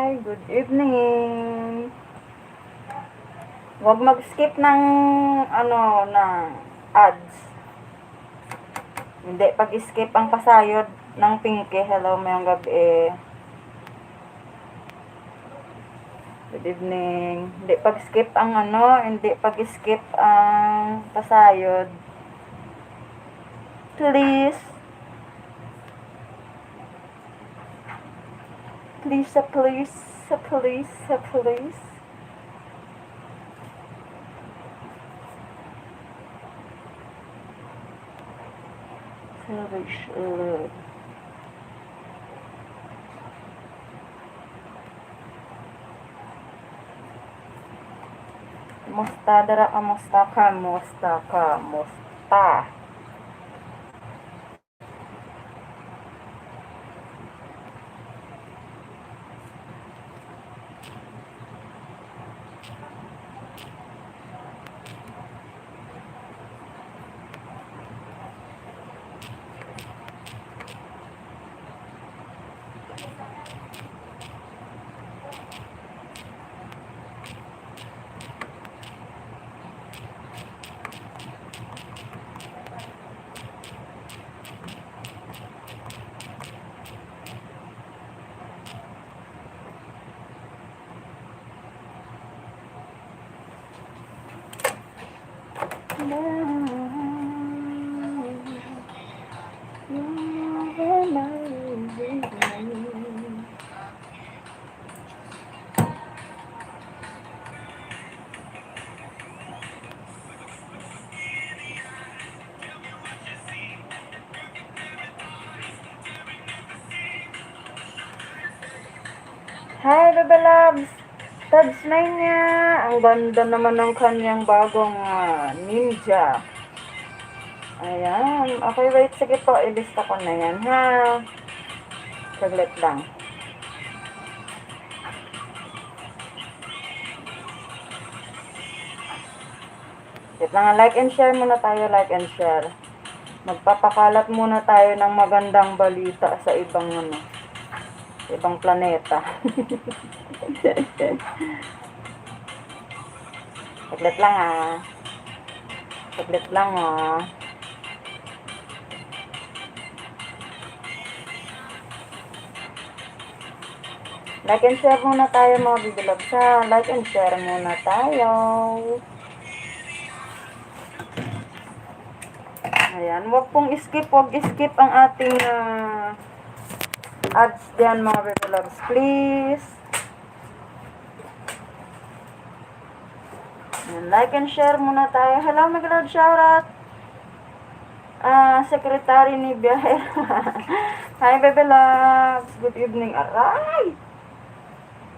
Hi, good evening. Huwag mag-skip ng ng ads. Hindi pag-skip ang pasayod ng Pinky. Hello, mayong gabi. Good evening. Hindi pag-skip ang hindi pag-skip ang pasayod. Please. Please, please, please, please. Savage love. Kamusta dara? Kamusta? Kamusta? Kamusta? Hi, Bebe Loves! Tads na niya. Ang ganda naman ng kanyang bagong ninja. Ayan. Okay, wait. Sige po. Ilista ko na yan, ha? Saglit lang. Wait lang. Like and share muna tayo. Like and share. Magpapakalat muna tayo ng magandang balita sa ibang ibang planeta. Saglit lang, Saglit lang, Like and share muna tayo mga bibilog sa. Like and share muna tayo. Ayan. Huwag pong skip. Huwag skip ang ating ads dyan mga bibilogs. Please. Ayan. Like and share muna tayo. Hello mga bibilog. Shoutout. Secretary ni Biyahe. Hi bibilogs. Good evening. Aray!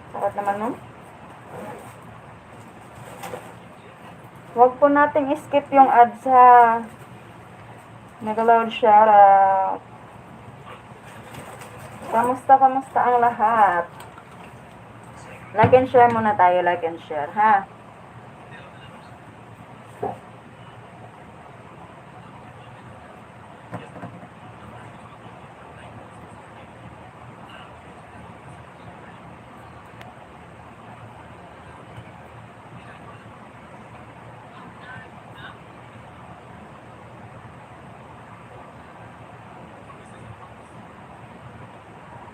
Sarap naman nun. Huwag po nating skip yung ads ha. Nag-loud shoutout. Kamusta ang lahat? Like and share muna tayo. Like and share ha.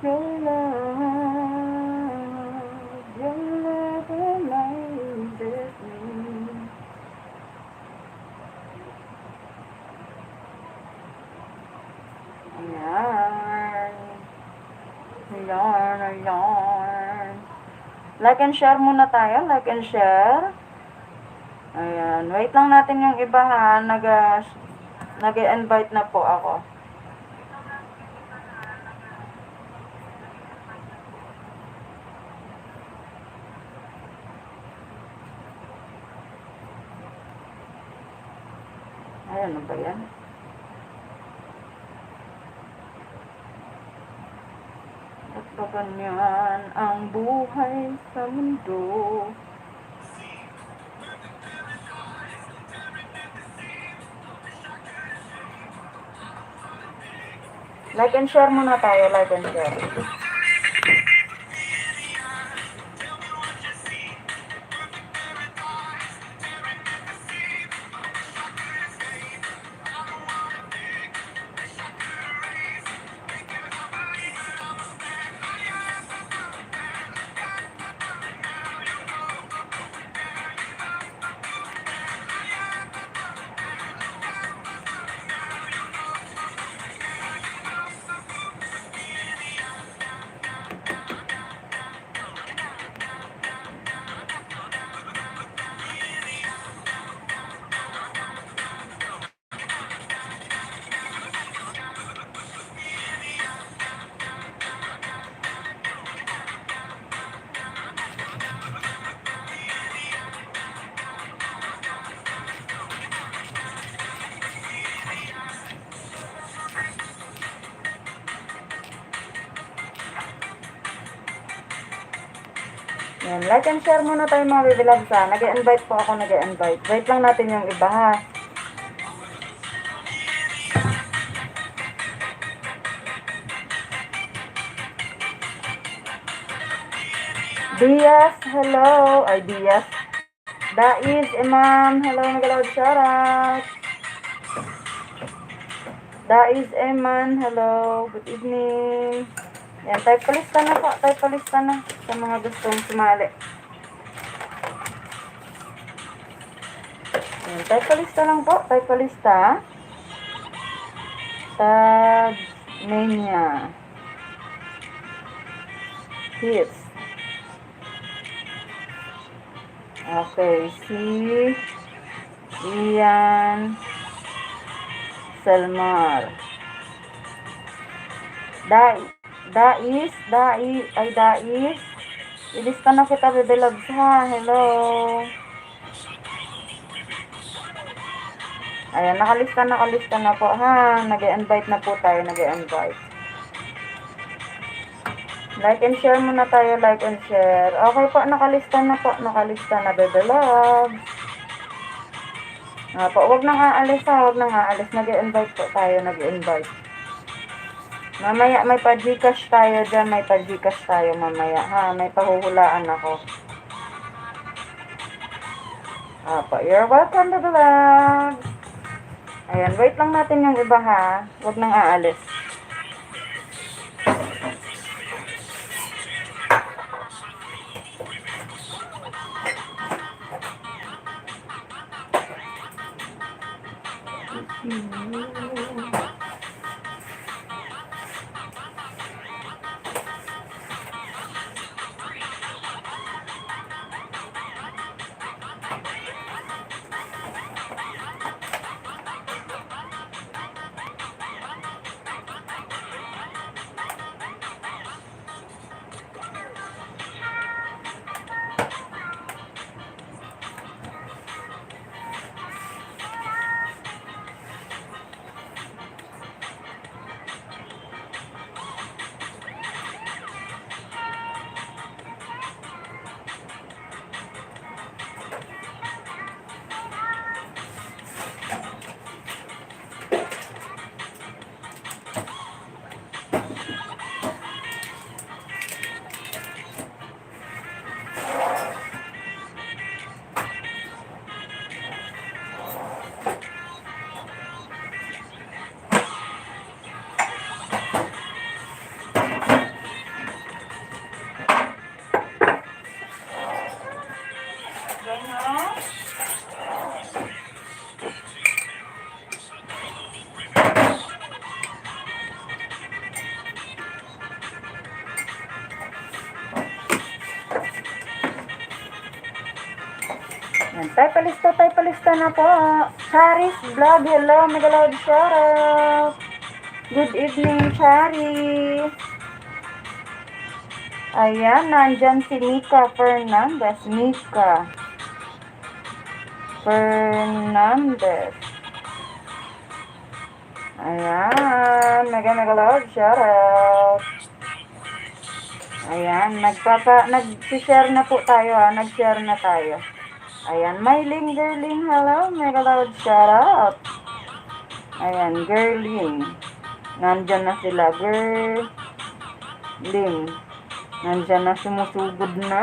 Your love amazes me. Ayan. Like and share muna tayo. Like and share. Ayan. Wait lang natin yung iba ha. Nag-invite na po ako. Ayan, ano ba yan? At pa ganyan ang buhay sa mundo. Like and share muna tayo. Like and share. Yan, like and share muna tayo mga baby loves ha. Nag-invite po ako, nag-invite. Wait lang natin yung iba ha. Diaz, hello. Ay, Diaz. Daiz, Imam, hello, nag-loud shoutout. Daiz, Eman, hello, good evening. Yan, type palista na po, type palista na sa mga gustong sumali. Yan, type palista lang po, type palista. Tag Mania. Hits. Okay, si Ian Selmar. Dais. Ilista na kita, baby loves ha. Hello. Ayan, nakalista na po ha. Nag-invite na po tayo, nag-invite. Like and share muna tayo, like and share. Okay po, nakalista na po, baby loves. Po, wag nang aalis ha, Nag-invite po tayo, nag-invite. Mamaya may pa-Gcash tayo dyan, mamaya ha. May pahuhulaan ako. Po, you're welcome, baby loves. Ayan, wait lang natin yung iba ha. Wag nang aalis. Yan, tayo palista na po. Charis Vlog, hello, mega loud shoutout. Good evening, Charis. Ayan, nandyan si Mika Fernandez. Ayan, mega loud shoutout. Ayan, nag-share na po tayo ha, nag-share na tayo. Ayan, Myling Girling, hello, mega loud shoutout. Ayan, Girling. Nandyan na sila, Girling. Nandyan na, sumusugod na.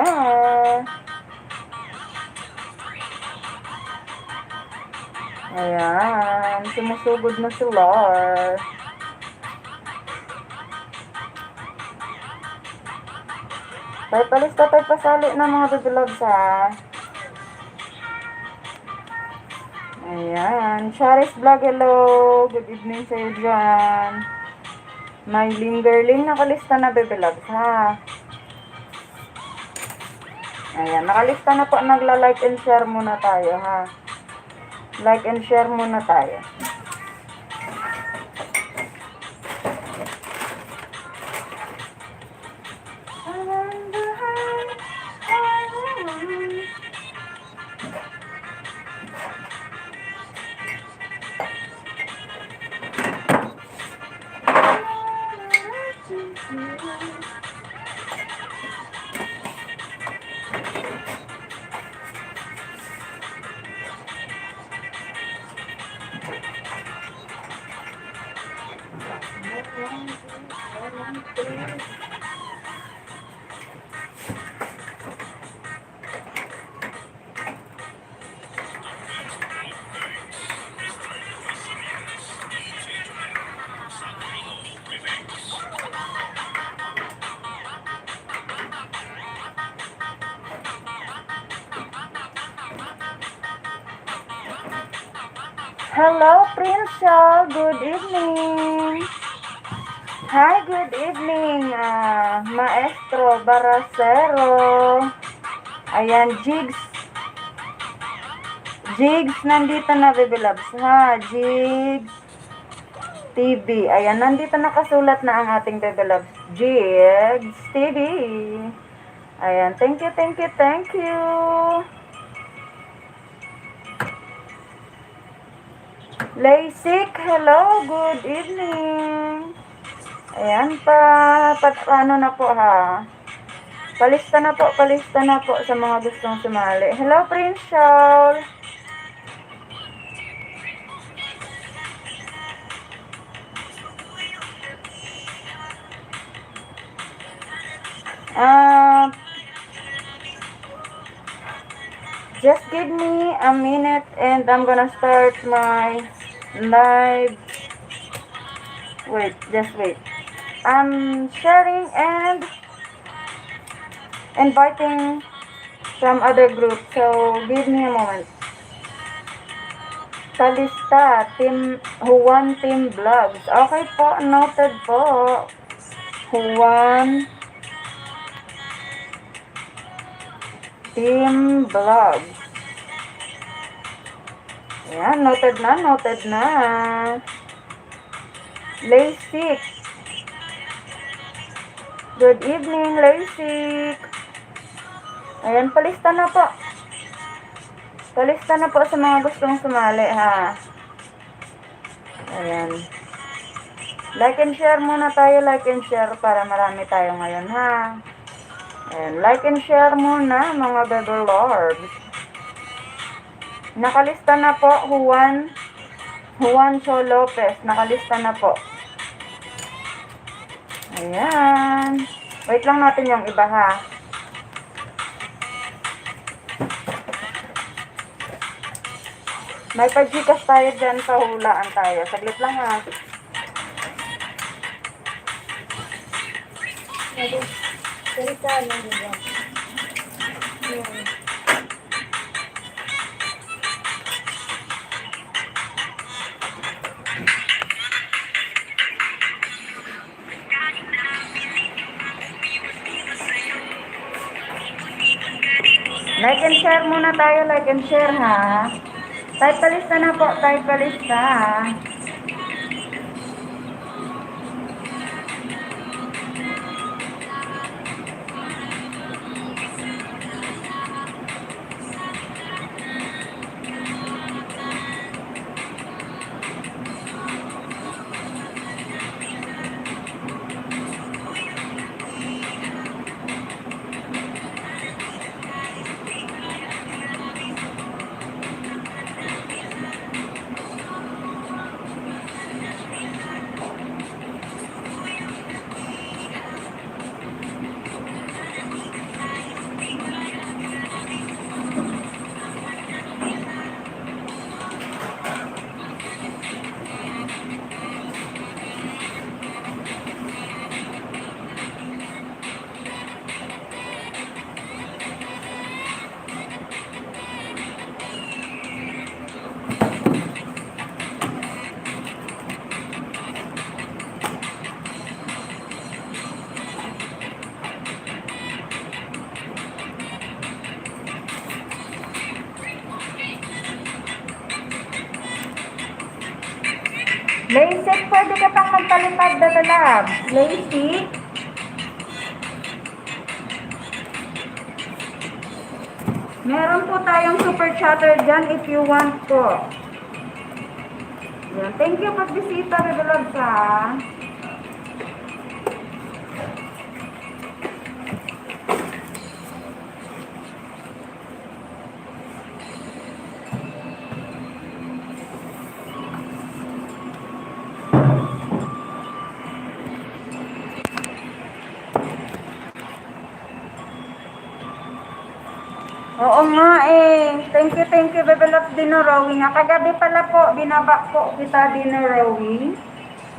Ayan, sumusugod na sila. Tayo palista, tayo pasali na mga baby loves ha. Ayan, Charis Vlog, hello. Good evening sa'yo dyan. May Lingerling, nakalista na baby loves ha. Ayan, nakalista na po, nagla-like and share muna tayo ha. Like and share muna tayo. Hello, Prinsya. Good evening. Hi, good evening, Maestro Baracero. Ayan, Jigs. Jigs, nandito na, Baby Loves. Ha, Jigs TV. Ayan, nandito nakasulat na ang ating Baby Loves. Jigs TV. Ayan, thank you, thank you, thank you. Laysik, hello, good evening. Ayan ano na po ha. Palista na po sa mga gustong sumali. Hello, Prince Shawl. Just give me a minute and I'm gonna start my live. Wait, just wait. I'm sharing and inviting some other group, so give me a moment. Kalista, Juan Team Vlogs. Okay po, noted po. Juan Team Vlogs. Ayan, noted na. Laysik. Good evening, Laysik. Ayan, palista na po. Palista na po sa mga gustong sumali, ha. Ayan. Like and share muna tayo, like and share para marami tayo ngayon, ha. Ayan, like and share muna, mga baby lords. Nakalista na po, Juan Cho Lopez. Nakalista na po. Ayan. Wait lang natin yung iba, ha. May pagkikas tayo dyan, pahulaan tayo. Saglit lang, ha. Salita lang dyan. Like and share muna tayo, like and share, ha. Type palista na po, type palista. Laysik, pwede ka pang magpalipad, Baby Love. Laysik. Meron po tayong super chatter dyan if you want po. Yan. Thank you pagbisita, Baby Love, ha. Oo nga eh. Thank you, Baby Love, Dinorowi nga. Kagabi pala po, binaba po kita, Dinorowi.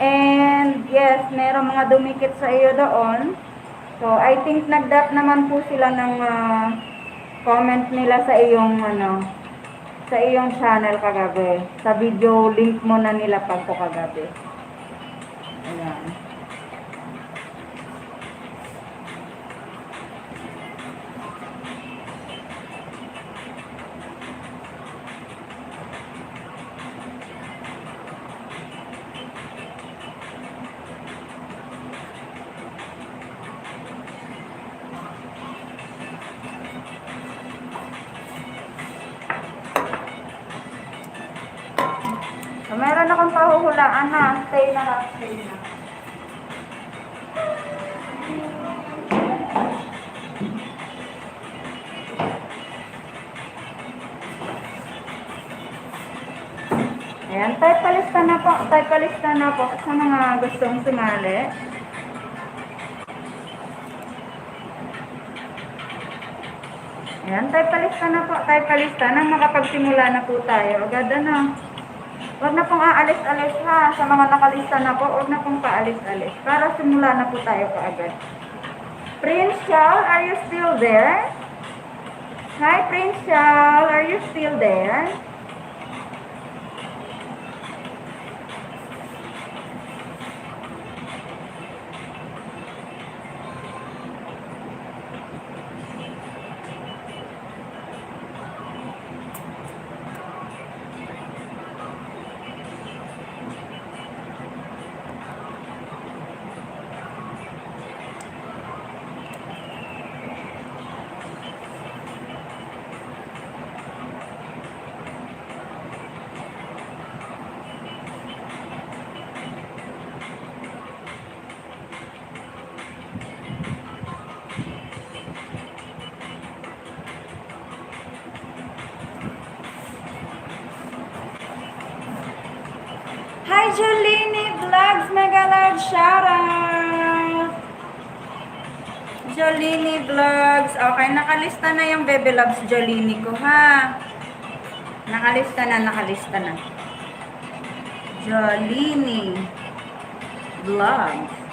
And yes, merong mga dumikit sa iyo doon. So, I think nagdat naman po sila ng comment nila sa iyong sa iyong channel kagabi. Sa video link mo na nilapag ko kagabi. Ayan. So, meron akong pahuhulaan na. Stay na lang, stay na. Ayan, type palista na po. Type palista na po sa mga gustong sumali. Ayan, type palista na po. Type palista na makapagsimula na po tayo. Agad na. Huwag na pong aalis-alis ha. Sa mga nakalista na po, huwag na pong paalis-alis. Para simula na po tayo kaagad. Prince Charles, are you still there? Hi, Prince Charles, are you still there? Hi, Jolini Vlogs, mega loud shoutout! Jolini Vlogs. Okay, nakalista na yung Baby Loves Jolini ko, ha? Nakalista na. Jolini Vlogs.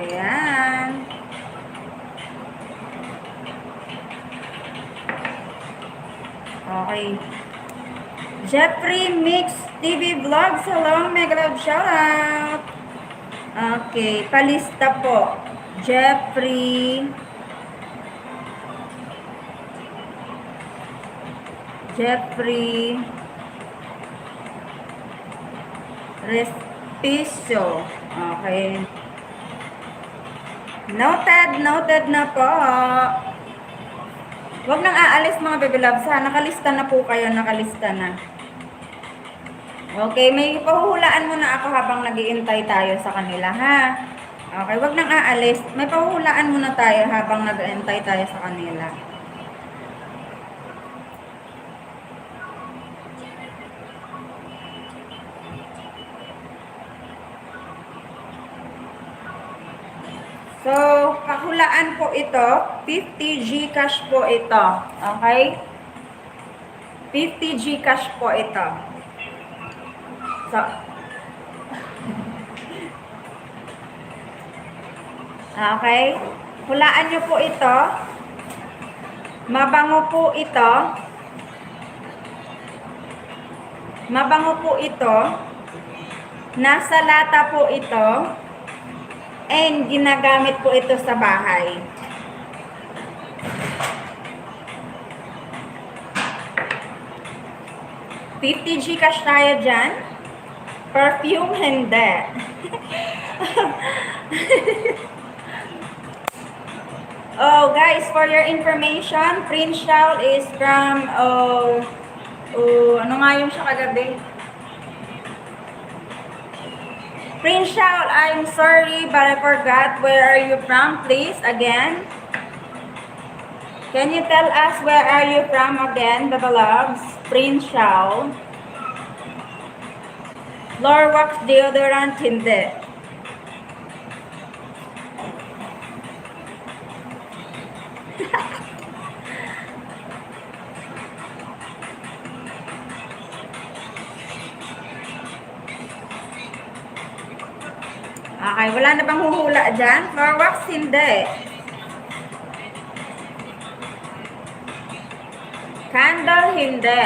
Ayan. Okay. Jeffrey Mix TV Vlogs. Hello, mega love shoutout. Okay, palista po. Jeffrey Respicio. Okay. Noted na po. Huwag nang aalis mga baby loves ha. Nakalista na po kayo, nakalista na. Okay, may pahuhulaan muna ako habang nag-iintay tayo sa kanila ha. Okay, huwag nang aalis. May pahuhulaan muna tayo habang nag-iintay tayo sa kanila. So, kahulaan po ito, 50 Gcash po ito. Okay? 50 Gcash po ito. So, okay? Hulaan nyo po ito. Mabango po ito. Mabango po ito. Nasa lata po ito. And ginagamit po ito sa bahay. $50 Gcash tayo dyan. Perfume, hindi. Oh, guys, for your information, Prince Charles is from, ano nga yung siya kagabi? Prince Charles, I'm sorry, but I forgot. Where are you from, please, again? Can you tell us where are you from again, Baba Loves? Prince Charles. Floor wax deodorant, hindi. Okay, wala na bang huhula dyan? Floor wax, hindi. Candle, hindi.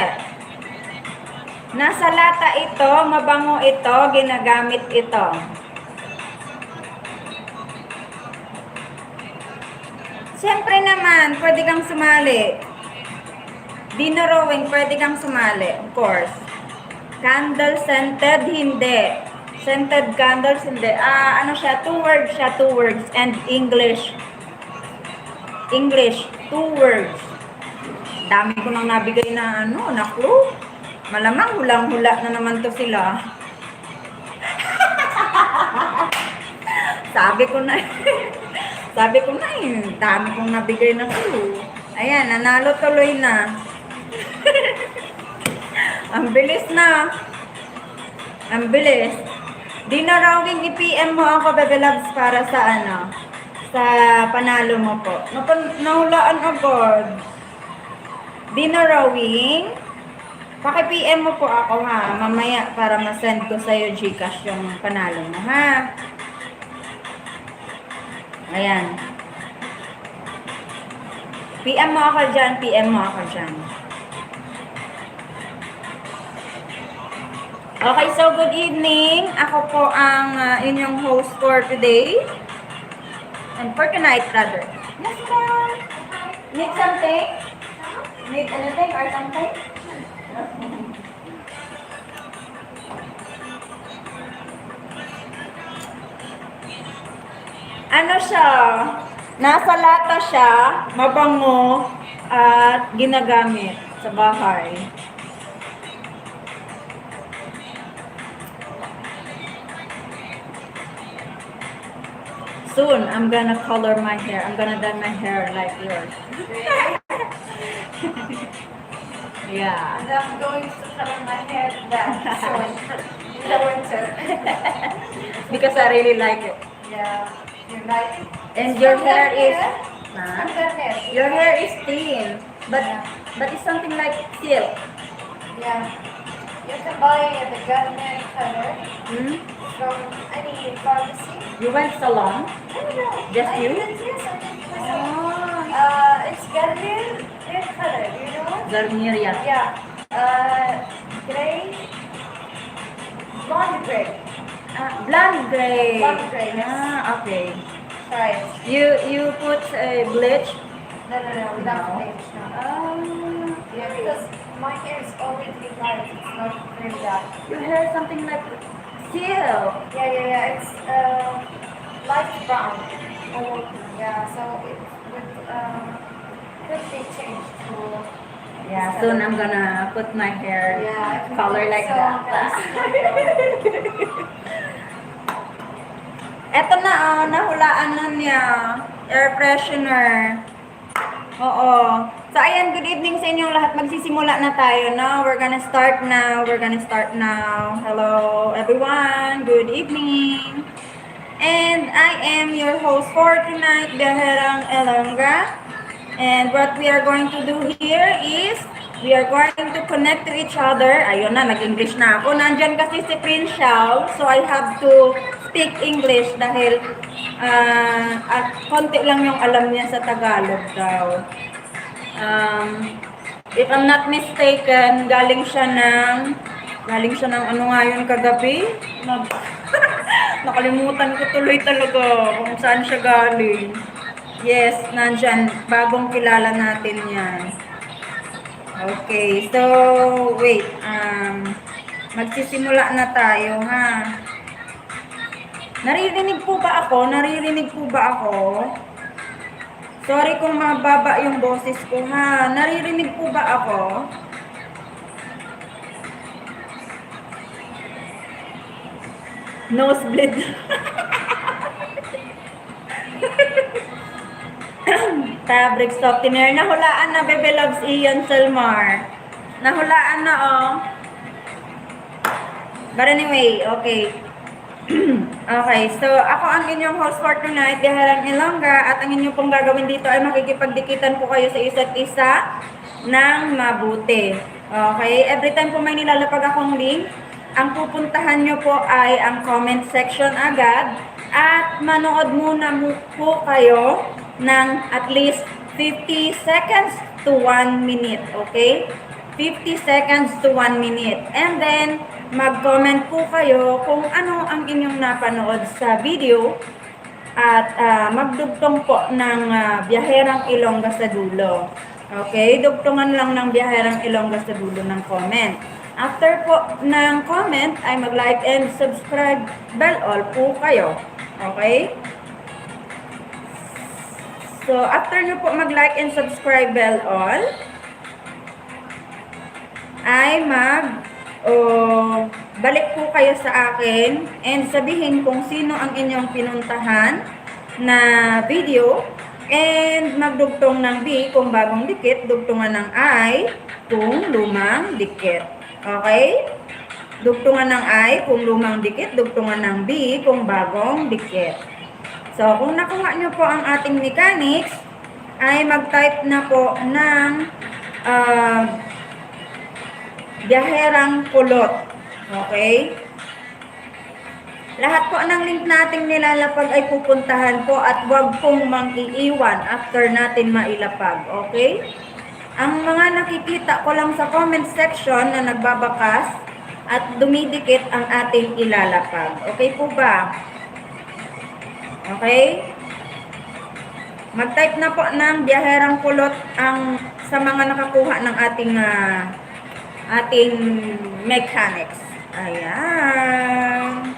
Nasa lata ito, mabango ito, ginagamit ito. Siyempre naman, pwede kang sumali. Dinarrowing, pwede kang sumali, of course. Candle scented, hindi. Scented candles, hindi. Ano siya, 2 words siya, 2 words. And English. English, 2 words. Dami ko nang nabigay na na clue. Malamang hulang-hula na naman to sila. Sabi ko na dami kong nabigay na clue. Ayan, nanalo tuloy na. Ang bilis na. Ang bilis. Di na rawing i-PM mo ako, Bebe Loves, para sa sa panalo mo po. Nahulaan agad. Di na rawing. Paki-PM mo po ako ha, mamaya para ma-send ko sa'yo Gcash yung panalo mo ha. Ayan. PM mo ako dyan, PM mo ako dyan. Okay, so good evening. Ako po ang inyong host for today. And for tonight, rather. Yes, ma'am. Need something? Need anything or something? Ano siya? Nasa lata siya, mabango, at ginagamit sa bahay. Soon, I'm gonna color my hair. I'm gonna dye my hair like yours. Yeah. And I'm going to color my hair that soon in the winter. Because I really like it. Yeah, you like it? And your hair is... Huh? Your hair is thin. But it's something like silk. Yeah. You can buy the Garnier color from any pharmacy. You went salon? No. Just I you? did, yes, I did myself. Oh. It's Garnier hair color, you know? Garnier, yeah. Yeah. Gray. Blonde gray. Blonde gray. Blonde gray, yes. Okay. Try it. You put bleach? No, without No. bleach, no. Yeah, because my hair is already light. It's not really dark. Your hair is something like silk. Yeah. It's light brown. Yeah, so it would quickly change to. Yeah, soon I'm gonna put my hair color like so that. Eto na, nahulaan na niya. Air freshener. Oo. So, ayan, good evening sa inyong lahat. Magsisimula na tayo, no? We're gonna start now. Hello, everyone. Good evening. And I am your host for tonight, Beherang Elonga. And what we are going to do here is, we are going to connect to each other. Ayun na, nag-English na ako. Nandyan kasi si Prince Shao, so I have to speak English dahil konti lang yung alam niya sa Tagalog daw. If I'm not mistaken, galing siya ng ano nga yun kagabi? Nakalimutan ko tuloy talaga kung saan siya galing. Yes, nandyan. Bagong kilala natin yan. Okay, so, wait. Magsisimula na tayo, ha? Naririnig po ba ako? Sorry kung mababa yung boses ko, ha? Naririnig po ba ako? Nosebleed. Fabric softener. Nahulaan na, Bebe Loves, Ian Salmar. Nahulaan na, oh. But anyway, okay. Okay, so ako ang inyong host for tonight, Beherang Ilongga, at ang inyong pong gagawin dito ay makikipagdikitan po kayo sa isa't isa ng mabuti. Okay, every time po may nilalapag akong link, ang pupuntahan nyo po ay ang comment section agad. At manood muna po kayo ng at least 50 seconds to 1 minute, okay? 50 seconds to 1 minute. And then, mag-comment po kayo kung ano ang inyong napanood sa video at magdugtong po ng Biyaherang Ilongga sa dulo. Okay? Dugtungan lang ng Biyaherang Ilongga sa dulo ng comment. After po ng comment ay mag-like and subscribe bell all po kayo. Okay? So, after nyo po mag-like and subscribe bell all, ay balik po kayo sa akin and sabihin kung sino ang inyong pinuntahan na video and magdugtong ng B kung bagong dikit, dugtungan ng I kung lumang dikit. Okay? Dugtungan ng I kung lumang dikit, dugtungan ng B kung bagong dikit. So, kung nakuha nyo po ang ating mechanics, ay mag-type na po ng Biyaherang Kulot. Okay? Lahat po ng link nating nilalapag ay pupuntahan po at wag pong mang-iiwan after natin mailapag. Okay? Ang mga nakikita ko lang sa comment section na nagbabakas at dumidikit ang ating ilalapag. Okay po ba? Okay? Mag-type na po ng Biyaherang Kulot ang sa mga nakakuha ng ating mechanics. Ayan.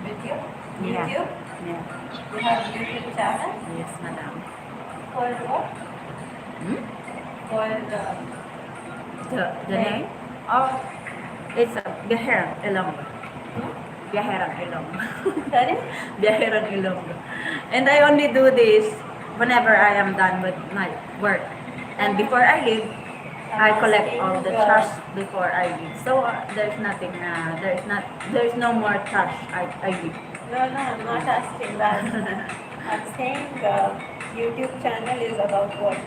Video? Yeah. YouTube? Yeah. You have YouTube channel? Yes, madam. For what? Hmm? For The name? Oh, it's a Biyaherang Ilongga. Biyaherang Ilongga. Sorry? Biyaherang Ilongga. And I only do this whenever I am done with my work. And before I leave, I collect all the trash before I leave. So there's nothing. There's no more trash. I leave. No, I'm not asking that. I'm saying the YouTube channel is about what?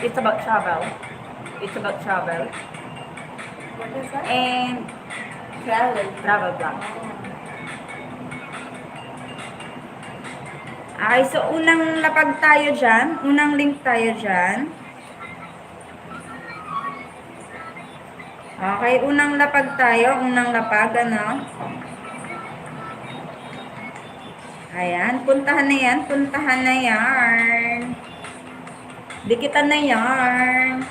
It's about travel. It's about travel What is that? and travel vlog. Okay, so unang lapag tayo dyan. Unang link tayo dyan. Okay, unang lapag tayo. Unang lapag, ano? Ayan, puntahan na yan. Puntahan na yan. Dikitan na yan.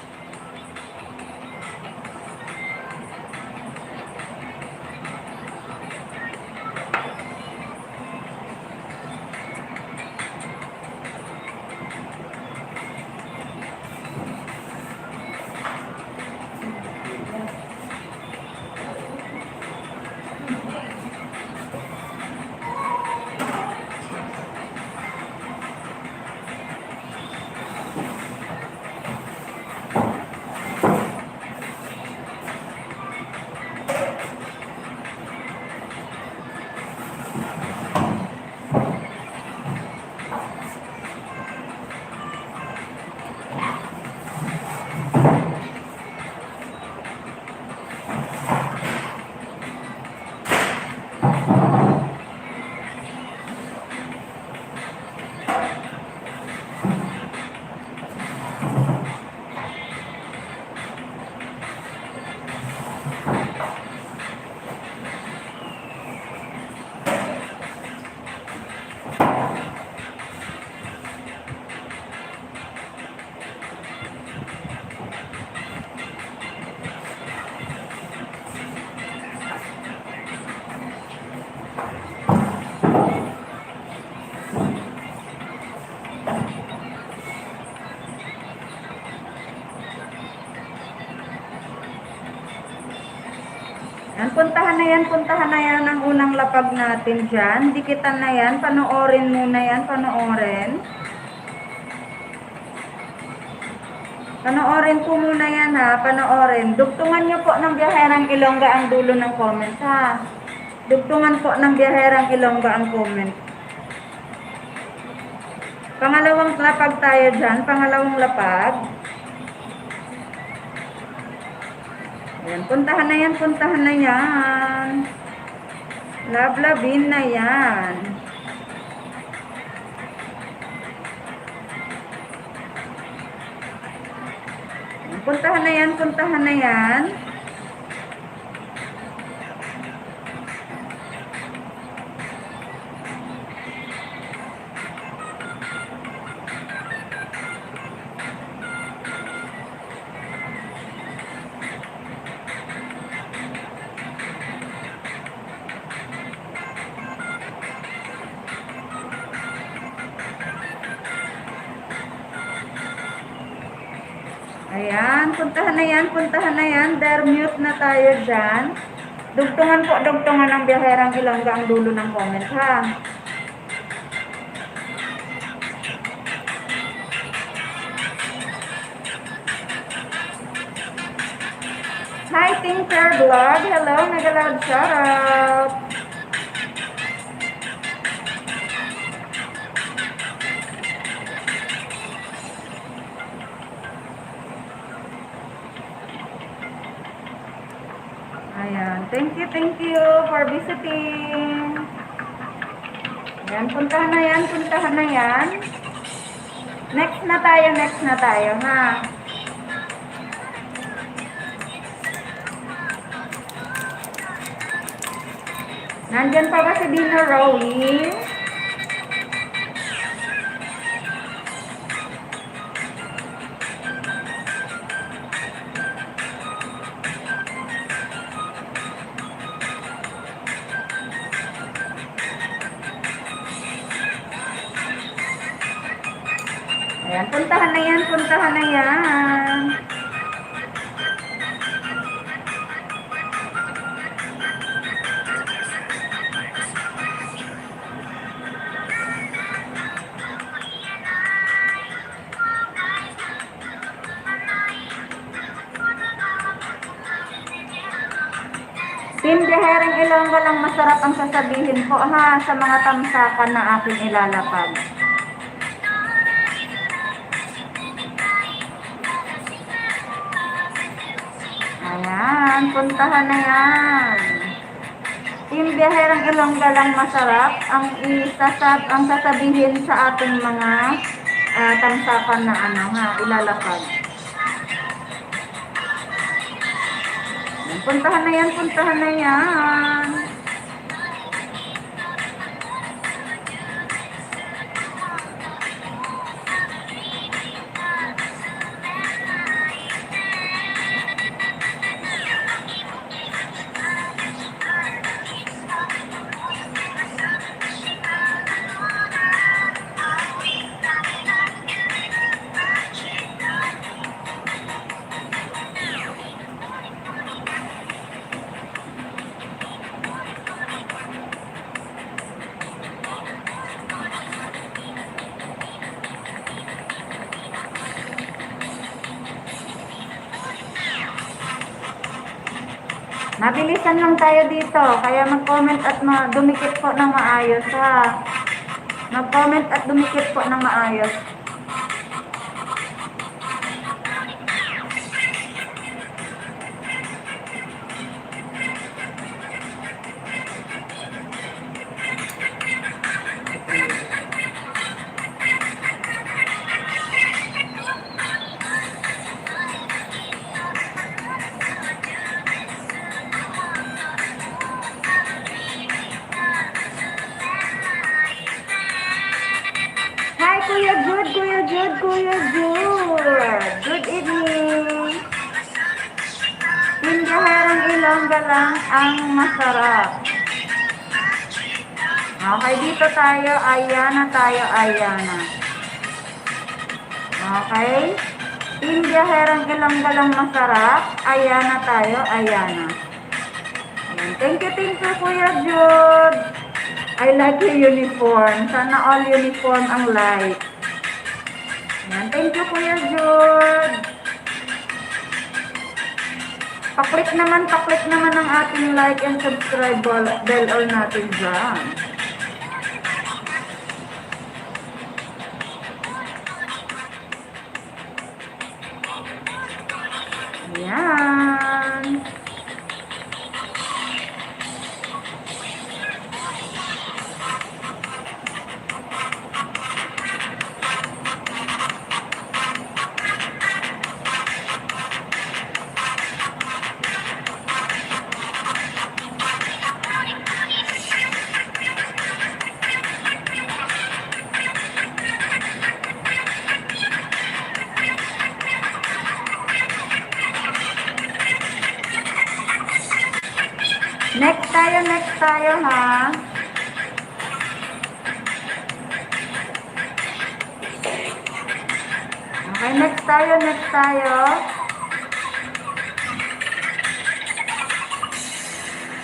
Yan, puntahan na yan ang unang lapag natin dyan. Dikitan na yan, panoorin muna yan, panoorin. Panoorin po muna yan ha, panoorin. Dugtungan nyo po ng Biyaherang Ilongga ang dulo ng comment ha. Dugtungan po ng Biyaherang Ilongga ang comment. Pangalawang lapag tayo dyan. Pangalawang lapag. Ayan, puntahan na yan, puntahan na yan. Lablabin na yan. Puntahan na yan, puntahan na yan. Ayan, puntahan na yan, puntahan na yan. There, mute na tayo dyan. Dugtungan po, dugtungan ng biyaherang Ilongga ang dulo ng comment, ha? Hi, Tinker Vlog. Hello, nag-loud shoutout. Ayan, thank you for visiting. Ayan, puntahan na yan, puntahan na yan. Next na tayo, ha? Nandyan pa ba si Dino Rowling? Ayan, puntahan na yan, puntahan na yan. Team Biyaherang Ilongga lang masarap ang sasabihin po, ha, sa mga tamsakan na aking ilalapag. Ayan, puntahan na yan. Team Biyaherang Ilongga lang masarap ang sasabihin sa ating mga tamsakan na ilalapag. Puntahan na yan, puntahan na yan. Mabilisan lang tayo dito, kaya mag-comment at dumikit po ng maayos, ha. Mag-comment at dumikit po ng maayos. Kuya Jude. Good evening. Team Biyaherang Ilongga lang ang masarap. Okay, dito tayo. Ayana tayo, Ayana. Okay. Team Biyaherang Ilongga lang masarap. Ayana tayo, Ayana. Thank you, Kuya Jude. I like your uniform. Sana all uniform ang like. Ayan, thank you, Kuya Jude. Paklik naman ang ating like and subscribe bell all natin dyan. Next tayo ha. Okay, next tayo.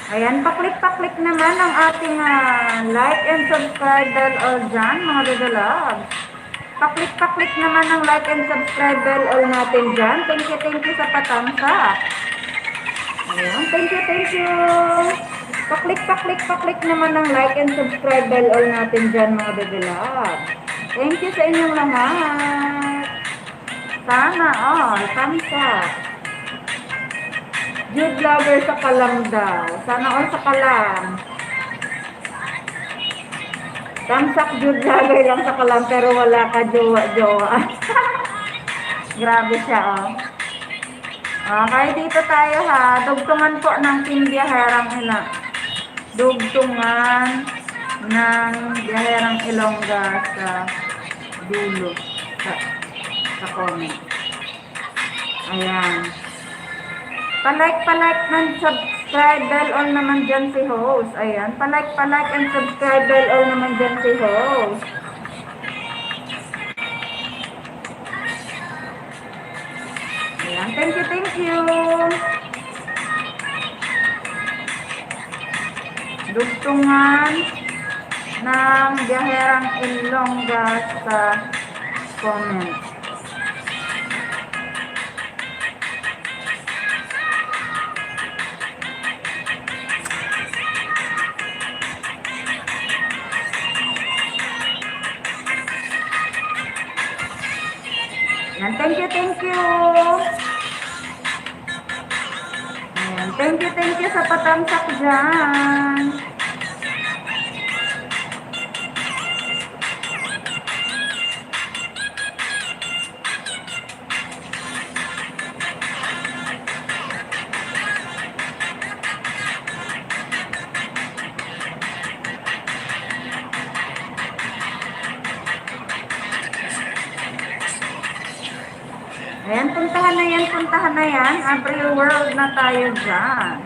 Ayan, paklik naman ang ating like and subscribe bell all dyan, mga bebelabs. Paklik naman ang like and subscribe bell all natin dyan. Thank you sa patamsa. Ayan, thank you. Paklik naman ang like and subscribe bell all natin dyan, mga bebelabs. Thank you sa inyong lahat. Sana all, thumbs up. Jude lover sa kalam daw. Sana all sa kalam. Thumbs up, Jude lover lang sa kalam pero wala ka jowa. Grabe siya, oh. Okay, dito tayo ha. Dugtungan po ng Team Biyaherang Ilongga. Dugtungan ng Biyaherang Ilongga sa dulo. Sa comment. Ayan. Palike and subscribe bell all naman dyan si host. Ayan. Palike and subscribe bell all naman dyan si host. Ayan. Thank you. Dugtungan ng Biyaherang Ilongga sa comment. Ayan, thank you. Ayan, thank you sa patamsak dyan. Ayan, puntahan na yan. Every world na tayo dyan.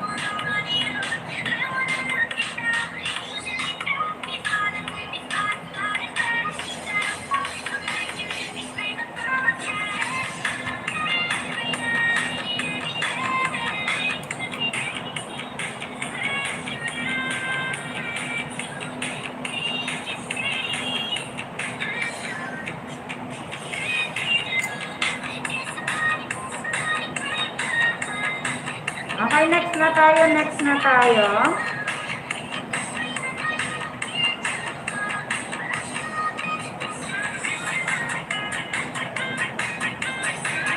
Okay, next na tayo.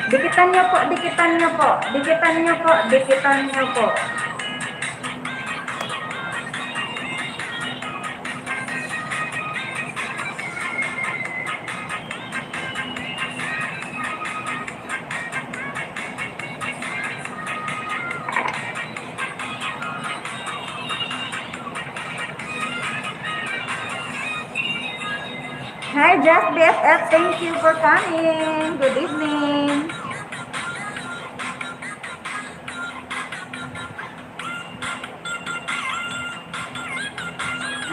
Dikitan nyo po. Hi, Just BFF. Thank you for coming. Good evening.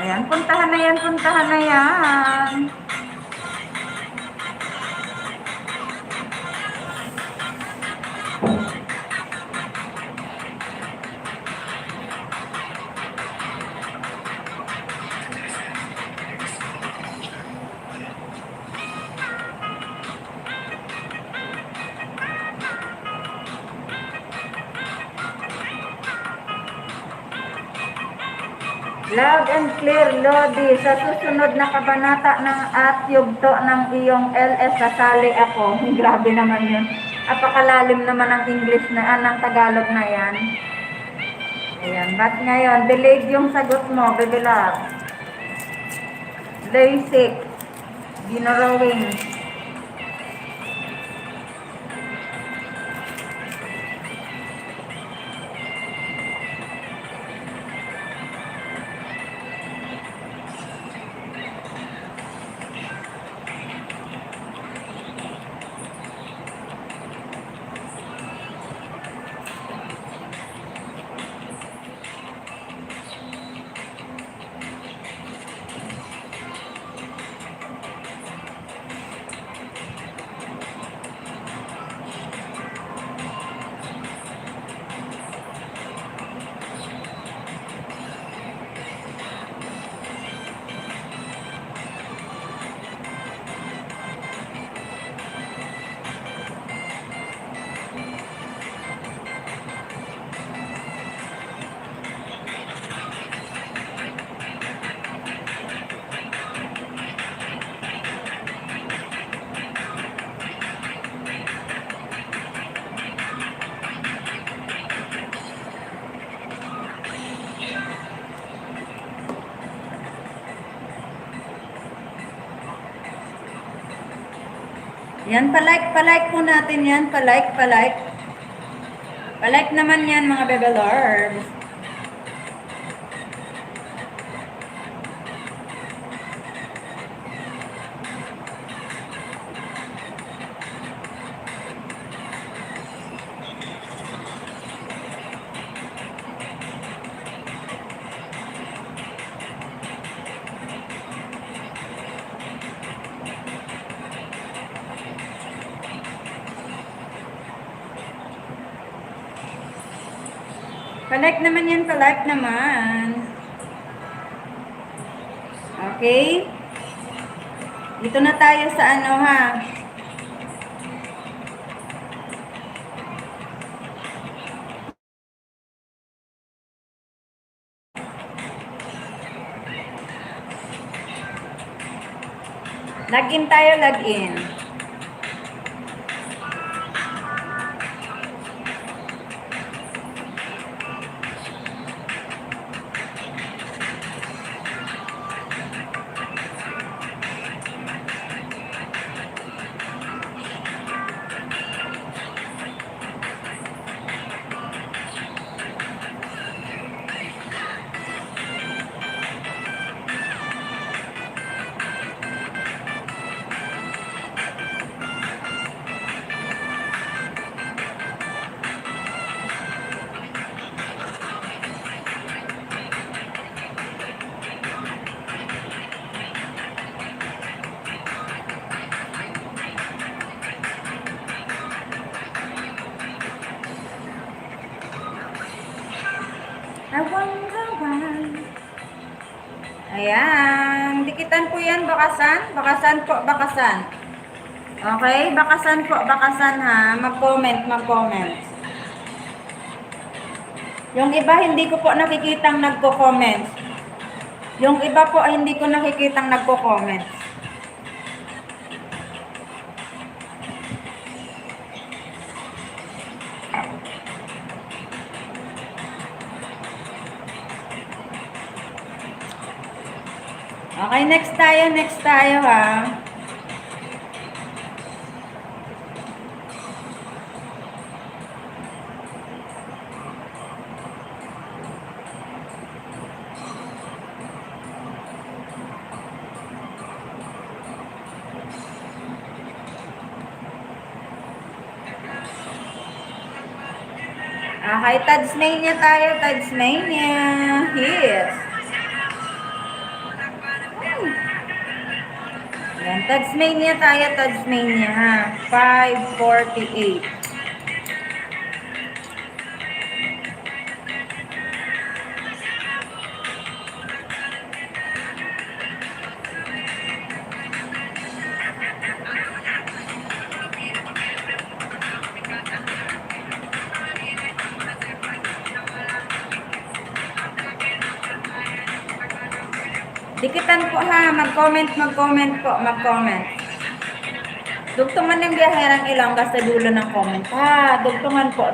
Ayan, puntahan na yan. Loud and clear, Lodi. Sa susunod na kabanata ng at yugto ng iyong LS, sasali ako. Grabe naman yun. Apakalalim naman ang English na, ng Tagalog na yan. Ayan, ba't ngayon? Delayed yung sagot mo, baby love. Basic. Ginarrowing. Yan, palike po natin yan. Palike. Palike naman yan mga bebe lords. Palike naman yan, palike naman. Okay? Dito na tayo sa ano ha. Login tayo, login. I wonder why. Ayan. Dikitan po yan, bakasan. Bakasan po, bakasan. Okay? Bakasan po, bakasan ha. Mag-comment. Yung iba, hindi ko po nakikitang nagko-comment. Yung iba po, hindi ko nakikitang nagko-comment. Okay, next tayo ha. Okay, Tasmania tayo, Tasmania. Yes. Yan, Tasmania tayo, Tasmania ha. 548. Dikitan po ha, mag-comment po. Dugtungan yung biyaherang Ilongga sa dulo ng comment ha. Dugtungan po.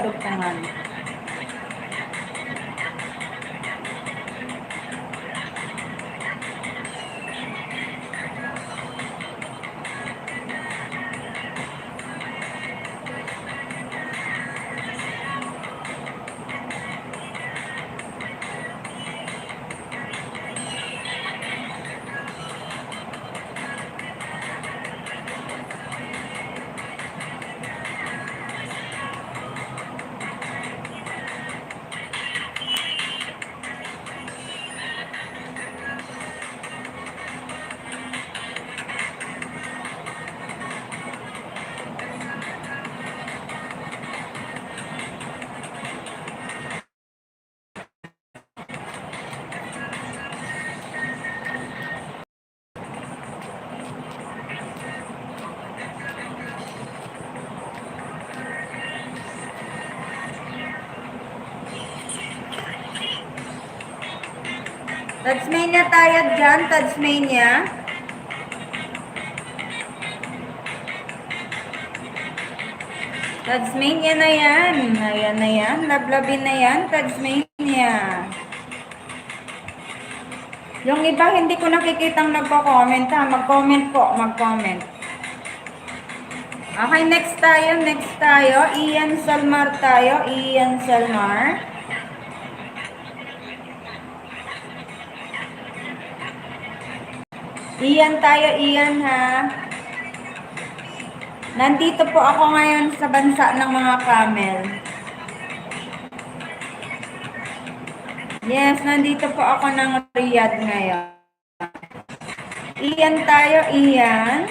Tasmania tayo dyan, Tasmania. Tasmania na yan. Ayan na yan. Lablabin na yan, Tasmania. Yung iba hindi ko nakikitang nagko-comment ha. Mag-comment po, mag-comment. Okay, next tayo. Ian Salmar tayo. Ian Salmar. Ian tayo, Ian ha. Nandito po ako ngayon sa bansa ng mga camel. Yes, nandito po ako ng Riyadh ngayon. Ian tayo, Ian.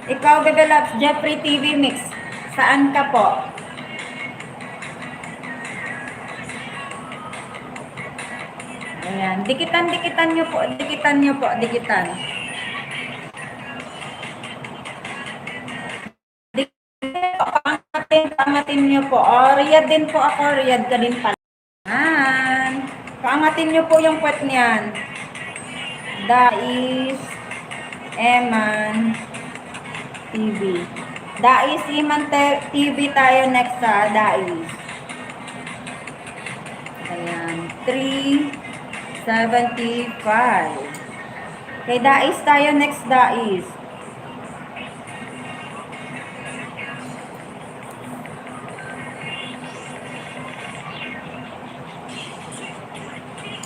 Ikaw, Bebe Loves, Jeffrey TV Mix. Saan ka po? Ayan, dikitan nyo po. Paangatin nyo po. O, Riyadh din po ako. Riyadh ka din pala. Ayan. Paangatin nyo po yung puwet niyan. Dais Eman TV. Dais Eman TV tayo next sa Dais. Ayan. 375. Kay Dais tayo next, Dais.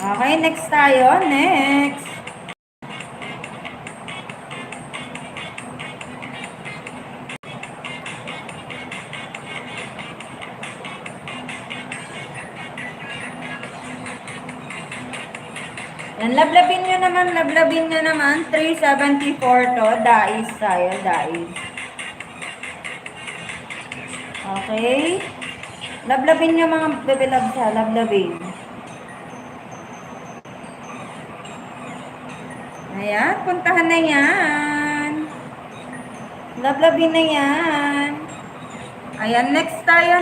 Okay, next tayo. Next. Yan, lablabin nyo naman. 374 to. Dais tayo, Dais. Okay. Lablabin nyo mga Bebe Loves ha. Lablabin. Ayan, puntahan na yan. Lablabin na yan. Ayan, next tayo.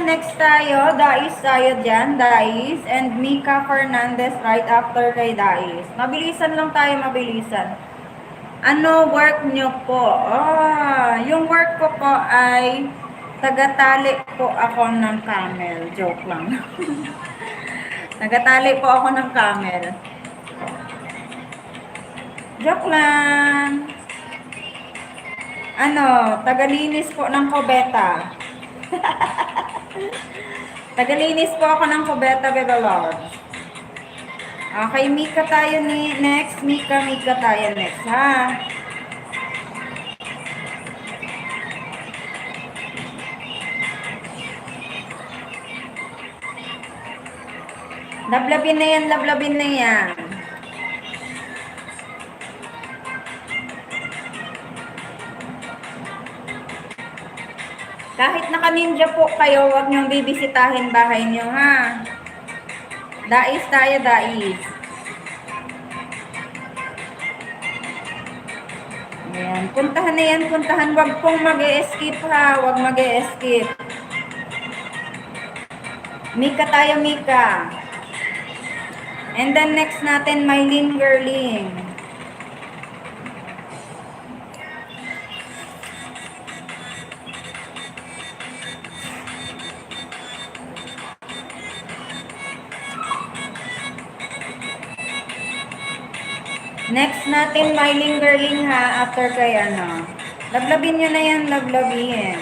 Dais tayo dyan, Dais. And Mika Fernandez right after kay Dais. Mabilisan lang tayo, mabilisan. Ano work nyo po? Yung work ko po ay tagatali po ako ng camel. Joke lang. Tagatali po ako ng camel. Joke lang. Tagalinis po ng kubeta. Tagalinis po ako ng kubeta, Bebe Loves. Okay, Mika tayo next. Mika tayo next, ha? Lablabin na yan. Kahit naka-ninja po kayo, huwag niyong bibisitahin bahay niyo, ha? Dais tayo, Dais. Ayan, puntahan na yan, puntahan. Huwag pong mag-e-skip, ha? Huwag mag-e-skip. Mika tayo, Mika. And then next natin, Mylene Gerling. Next natin, Mylene Gerling ha, after kay Lablabin nyo na yan, lablabin.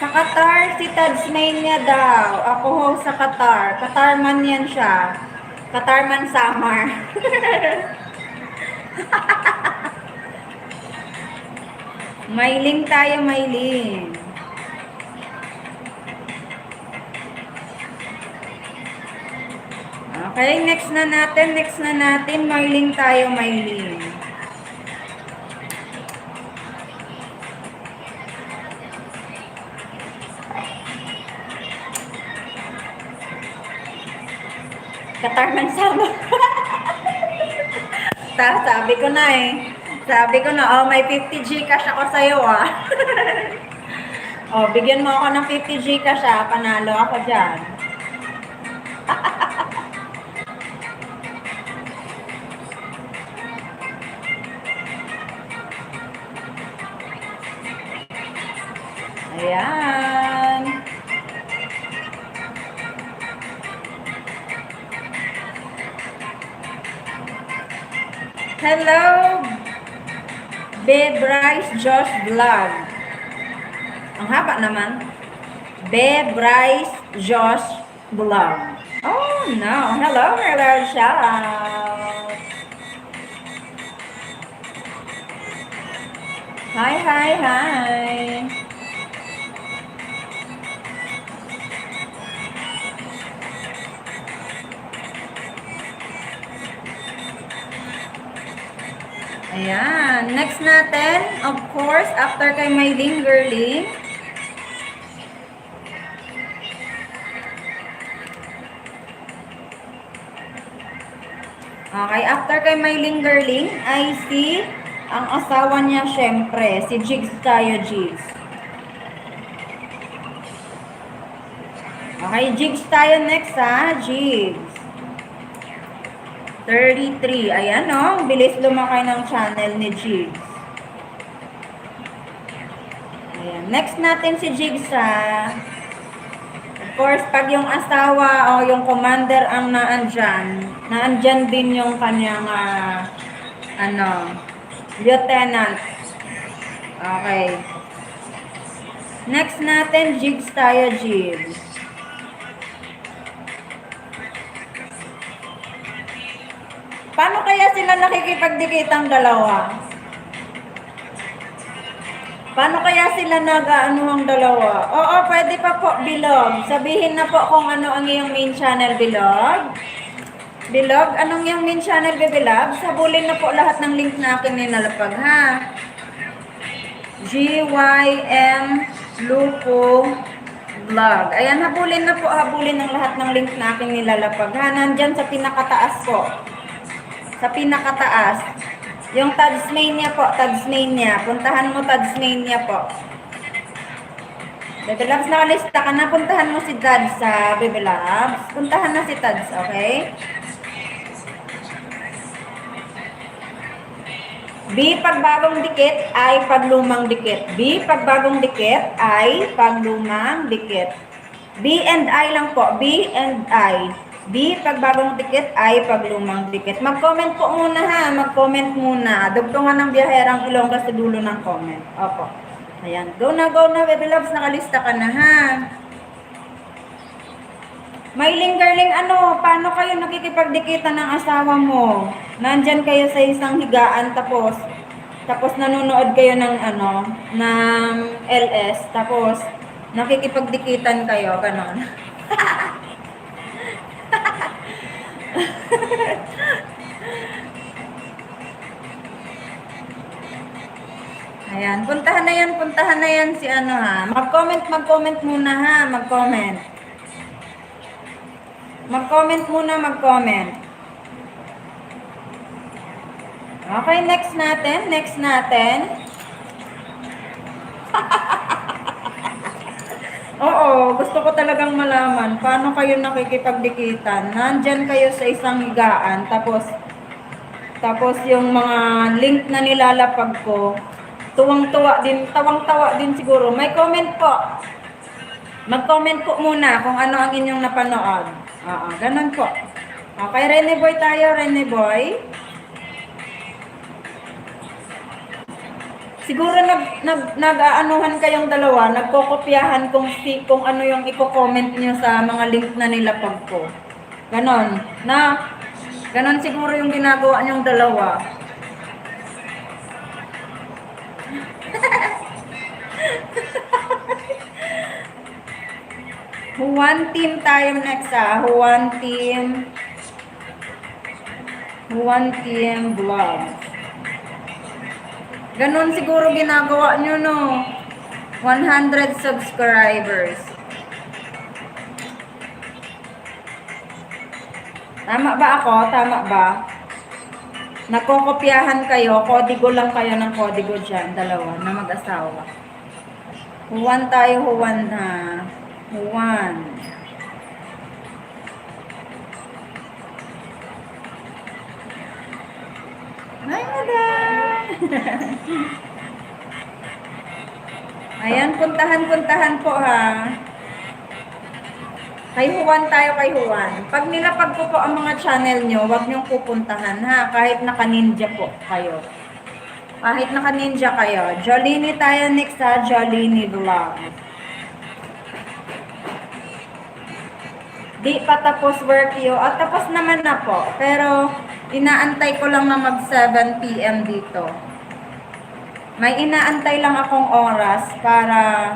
Sa Qatar, si Tadsmania daw. Ako ho sa Qatar. Qatarman yan siya. Qatarman Samar. Mylene tayo, Mylene. Okay, next na natin, Mylene tayo, Mylene. Qatarman Samar. Sabi ko na, may 50 Gcash ako sa'yo, bigyan mo ako ng 50 Gcash, panalo ako dyan. Ayan. Hello, Be Bryce Josh Vlog. Ang haba naman. Be Bryce Josh Vlog. Oh no. Hello, shout out. Hi, hi, hi. Ayan. Next natin, of course, after kay Mylene Girling. Okay, after kay Mylene Girling, I see ang asawa niya syempre, si Jigs tayo, Jigs. Okay, Jigs tayo next ha, Jigs. 33. Ayan o, bilis lumakay ng channel ni Jigs. Ayan, next natin si Jigs ha. Of course, pag yung asawa o yung commander ang naandyan din yung kanyang lieutenant. Okay. Next natin, Jigs tayo, Jigs. Paano kaya sila nakikipagdikitang dalawa? Paano kaya sila nag-aanuhang dalawa? Oo, pwede pa po, Bilog. Sabihin na po kung ano ang iyong main channel, Bilog. Bilog, anong iyong main channel, Bilog? Sabulin na po lahat ng link na akin nilalapag, ha? GYM Lupo Vlog. Ayan, habulin na po, habulin ng lahat ng link na aking nilalapag, ha? Nandyan sa pinakataas po. Sa pinakataas. Yung Tadsmania po, Tadsmania. Puntahan mo Tadsmania po. Bebe Labs, nakalista ka na. Puntahan mo si Tads sa Bebe Labs. Puntahan na si Tads, okay? B, pagbagong dikit ay paglumang dikit. B, pagbagong dikit ay paglumang dikit. B and I lang po. B and I. B, pagbagong dikit ay paglumang dikit. Mag-comment po muna ha. Mag-comment muna. Dugtungan ng biyaherang Ilongga sa dulo ng comment. Opo. Ayan. Go na, Baby Loves. Nakalista ka na ha. Mylene Girling, paano kayo nakikipagdikitan ng asawa mo? Nandyan kayo sa isang higaan tapos nanonood kayo ng ng LS tapos nakikipagdikitan kayo, ganon. Ayan, puntahan na yan si ha. Mag-comment muna ha, mag-comment. Mag-comment muna, mag-comment. Okay, next natin. Oo, gusto ko talagang malaman paano kayo nakikipagdikitan. Nandyan kayo sa isang higaan, tapos yung mga link na nilalapag ko, tawang-tawa din siguro. May comment po. Mag-comment po muna kung ano ang inyong napanood. Oo, ganun po. Okay, Rene Boy tayo, Rene Boy. Siguro nag-aanuhan kayong dalawa, nagkokopyahan kung ano yung i-comment niyo sa mga link na nilapag ko. Ganon. Ganon siguro yung ginagawa niyong dalawa. One team tayo next One team vlog. Ganon siguro ginagawa nyo, no? 100 subscribers. Tama ba ako? Tama ba? Nagkokopyahan kayo, kodigo lang kayo ng kodigo dyan, dalawa, na mag-asawa. Huwan tayo, Huwan na. Huwan. Hi, madam! Ayan, puntahan po ha. Kay Juan tayo, kay Juan. Pag nilapag ko po ang mga channel nyo, huwag nyong pupuntahan ha. Kahit naka-ninja po kayo. Kahit naka-ninja kayo. Jolini tayo next ha. Jolini Vlog. Di pa tapos work you. At tapos naman na po. Pero inaantay ko lang na mag 7 PM dito. May inaantay lang akong oras para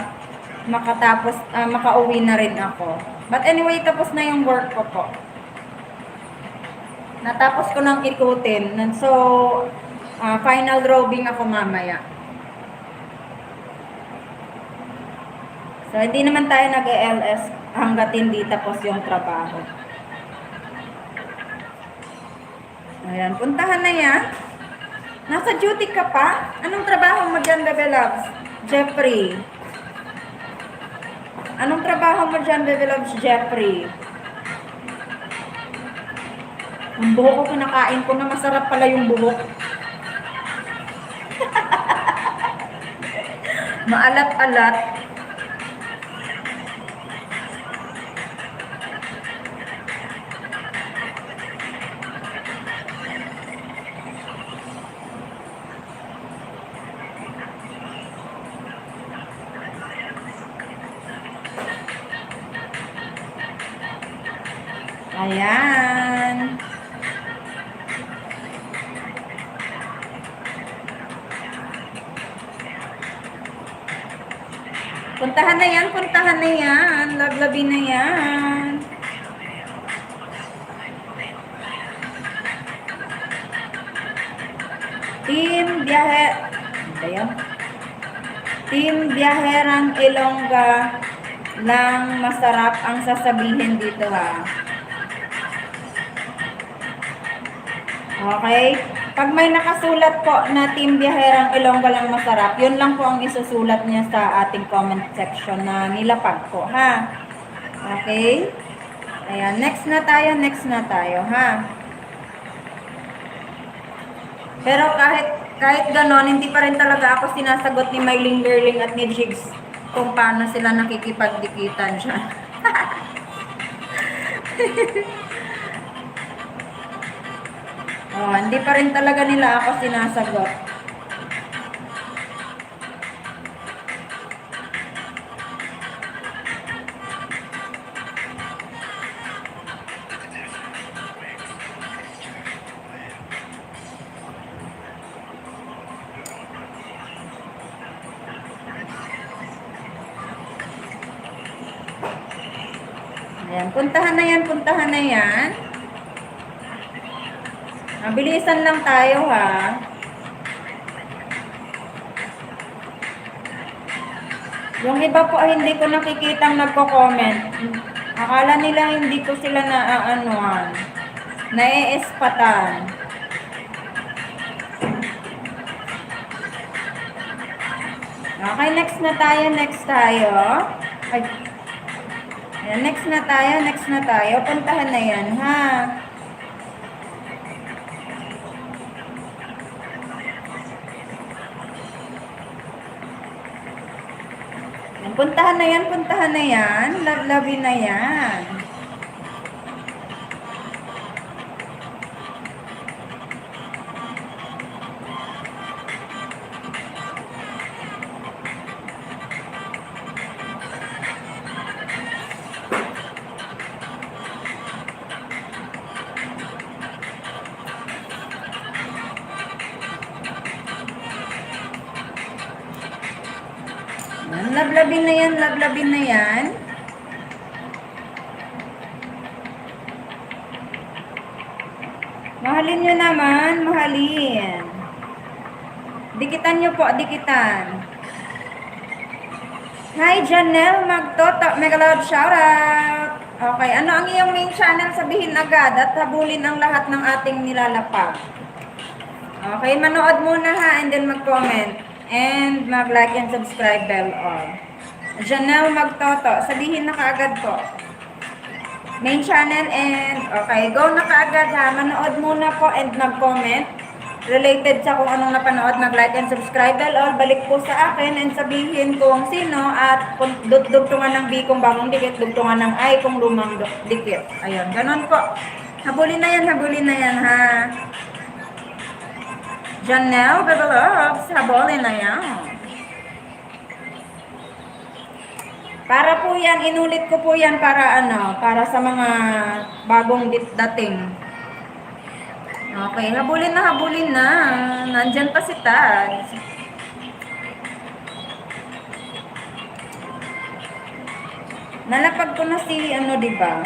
makatapos, makauwi na rin ako. But anyway, tapos na yung work ko po. Natapos ko nang ikutin. So, final drawing ako mamaya. So, hindi naman tayo nag-LS hanggat hindi tapos yung trabaho. Ayan, puntahan na yan. Nasa duty ka pa? Anong trabaho mo dyan, Bebe Loves? Jeffrey. Anong trabaho mo dyan, Bebe Loves? Jeffrey. Ang buhok ko, kinakain ko na masarap pala yung buhok. Maalat-alat. Ayan. Puntahan na yan, puntahan na yan. Laglabi na yan. Team Biyahe... Ano yan? Team Biyaherang Ilongga lang masarap ang sasabihin dito ha. Okay? Pag may nakasulat po na Team Biyaherang Ilongga lang masarap, yun lang po ang isusulat niya sa ating comment section na nilapag po, ha? Okay? Ayan, next na tayo, ha? Pero kahit ganon, hindi pa rin talaga ako sinasagot ni Myling Gerling at ni Jigs kung paano sila nakikipagdikitan siya. Oh, hindi pa rin talaga nila ako sinasagot. Ayan, puntahan na yan, puntahan na yan. Mabilisan lang tayo ha. Yung iba po ay hindi ko nakikitang nagko-comment. Akala nila hindi ko sila naaanuhan. Naiespatan. Okay, next na tayo. Ay, ayan, next na tayo. Puntahan na yan ha. Puntahan na yan. Lablabin na yan. Lablabin na yan. Mahalin nyo naman, mahalin. Dikitan nyo po, dikitan. Hi, Janelle Magtoto, Megaloud, shoutout. Okay, ano ang iyong main channel? Sabihin agad at habulin ang lahat ng ating nilalapag. Okay, manood muna ha, and then mag-comment. And mag-like and subscribe bell all. Janelle Magtoto, sabihin na kaagad po. Main channel and okay, go na kaagad ha. Manood muna po and mag-comment. related sa kung anong napanood, mag-like and subscribe. Bell all, balik po sa akin and sabihin kung sino at kung dugtungan ng B kung bagong dikit, dugtungan ng I kung lumang dikit. Ayun, ganun po. Habulin na yan ha. Janelle Bebeloves, habulin na yan. Para po yan, inulit ko po yan para para sa mga bagong dating. Okay, habulin na. Nandyan pa si Tad. Nalapag ko na si diba?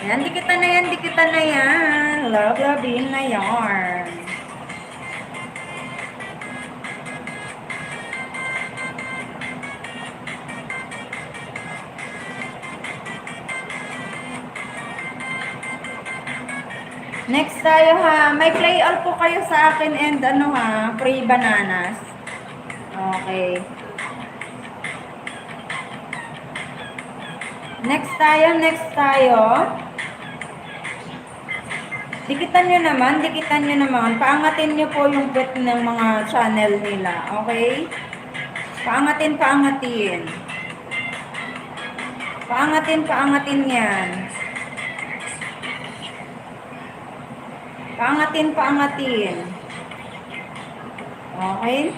Yan, dikitan na yan. Love-lovin na yarn. Next tayo ha. May play all po kayo sa akin and free bananas. Okay. Next tayo. Dikitan nyo naman. Paangatin nyo po yung pet ng mga channel nila. Okay? Paangatin yan. Paangatin. Okay?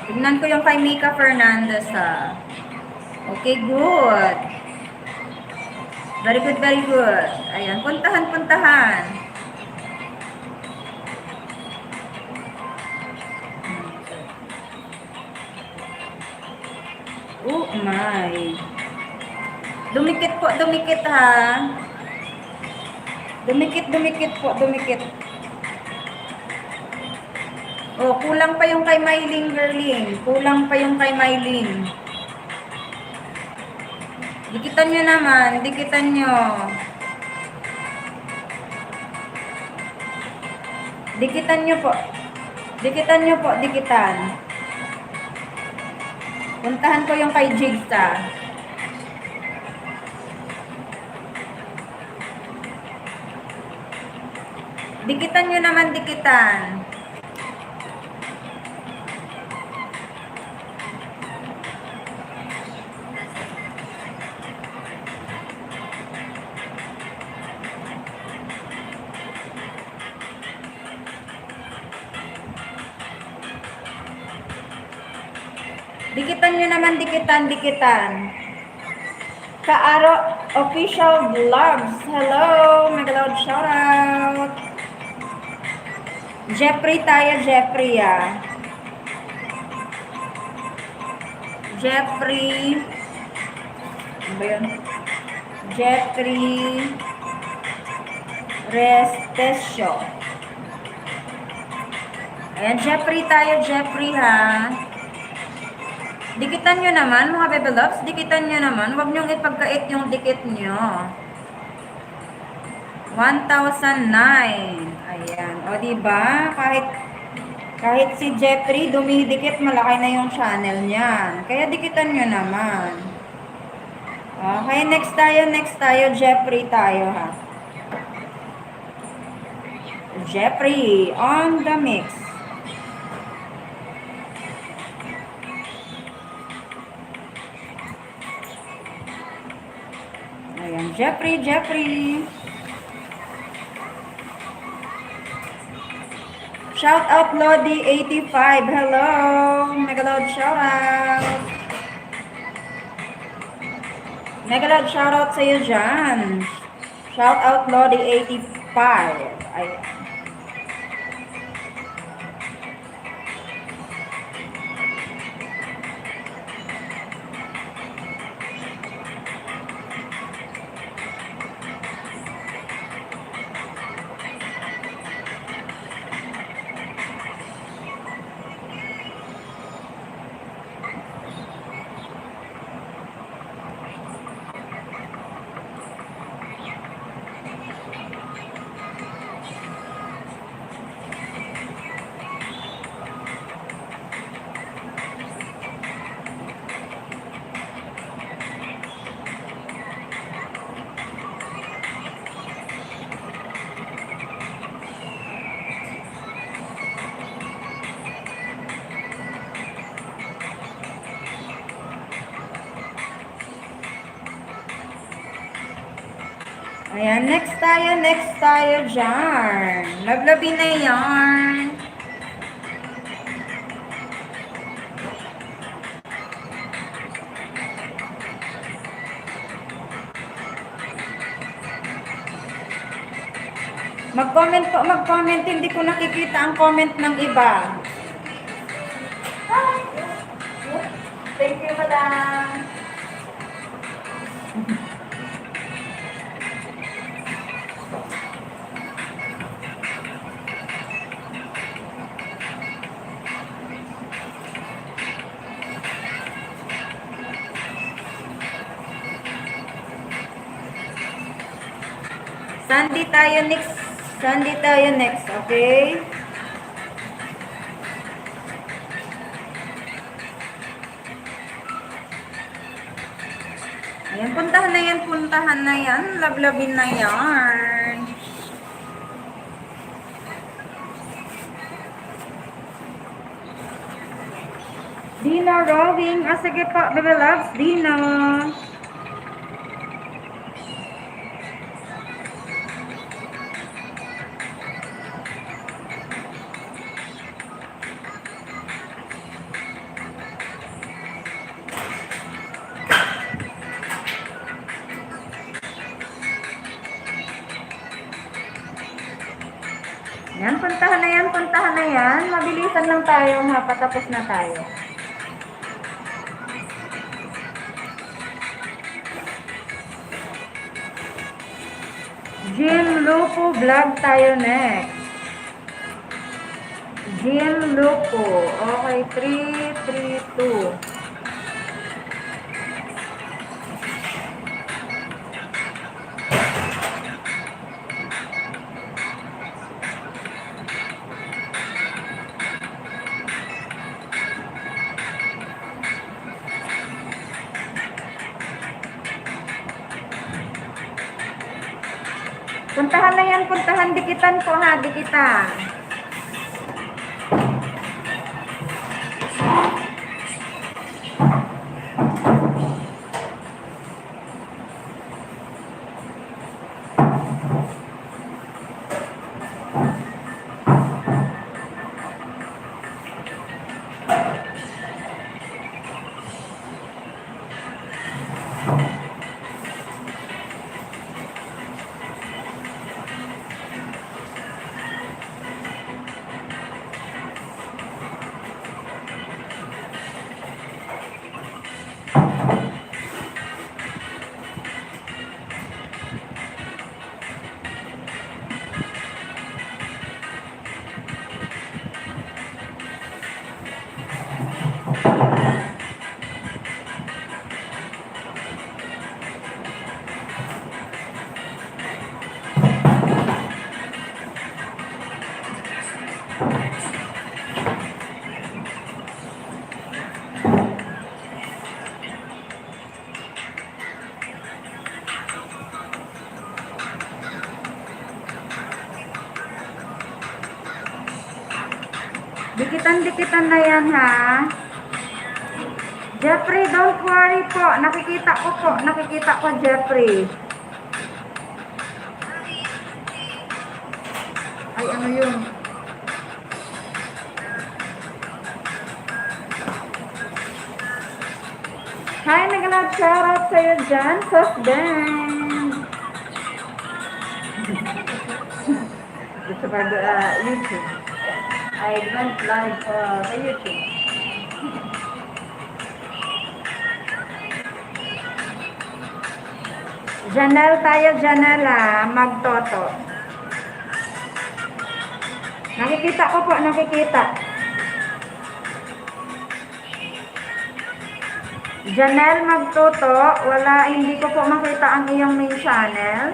Tignan ko yung kay Mika Fernandez ha. Okay, good. Very good. Ayan, puntahan. Oh my. Dumikit ha. Dumikit po. Oh, kulang pa yung kay Mylene Girling. Dikitan nyo naman. Dikitan nyo po. Puntahan ko yung kay Jigsa. Dikitan nyo naman. Dikitan. Kaaro Official Vlogs. Hello, Megaloud shoutout. Jeffrey Restesio. Ayan, Jeffrey ha. Dikitan nyo naman, mga baby loves. Huwag nyong ipagkait yung dikit nyo. 1,009. Ayan. O, diba? Kahit si Jeffrey dumidikit, malaki na yung channel niyan. Kaya dikitan nyo naman. Okay, next tayo. Jeffrey tayo, ha. Jeffrey on the mix. Ayan, Jeffrey. Shout out Lodi 85. Hello, Megaloud shout out. Megaloud shout out sa iyo dyan. Shout out Lodi 85. Ayan. Ayan, next tayo dyan. Laglabi na yarn. Mag-comment po, mag-comment. Hindi ko nakikita ang comment ng iba. Thank you, madam. Sunday tayo next, okay? Ayan, puntahan na yan. Lablabin na yarn. Dino rolling. Sige po, baby loves, Dino. Yan, puntahan na yan. Mabilisan lang tayo, patapos na tayo. Jim Lupo vlog tayo next. Jim Lupo. Okay, 3, 3, 2. Puntahan na yan, puntahan. Dikitan po ha, dikitan. Dikitan na yan ha. Jeffrey, don't worry po. Nakikita ko Jeffrey. Ay, ano yun? Hi, nag-shoutout sa'yo dyan, Sos Band. Gusto ba YouTube? I went live sa YouTube. Janelle tayo, Janelle, magtoto. Nakikita ko po, nakikita. Janelle, magtoto. Hindi ko po makita ang iyong main channel.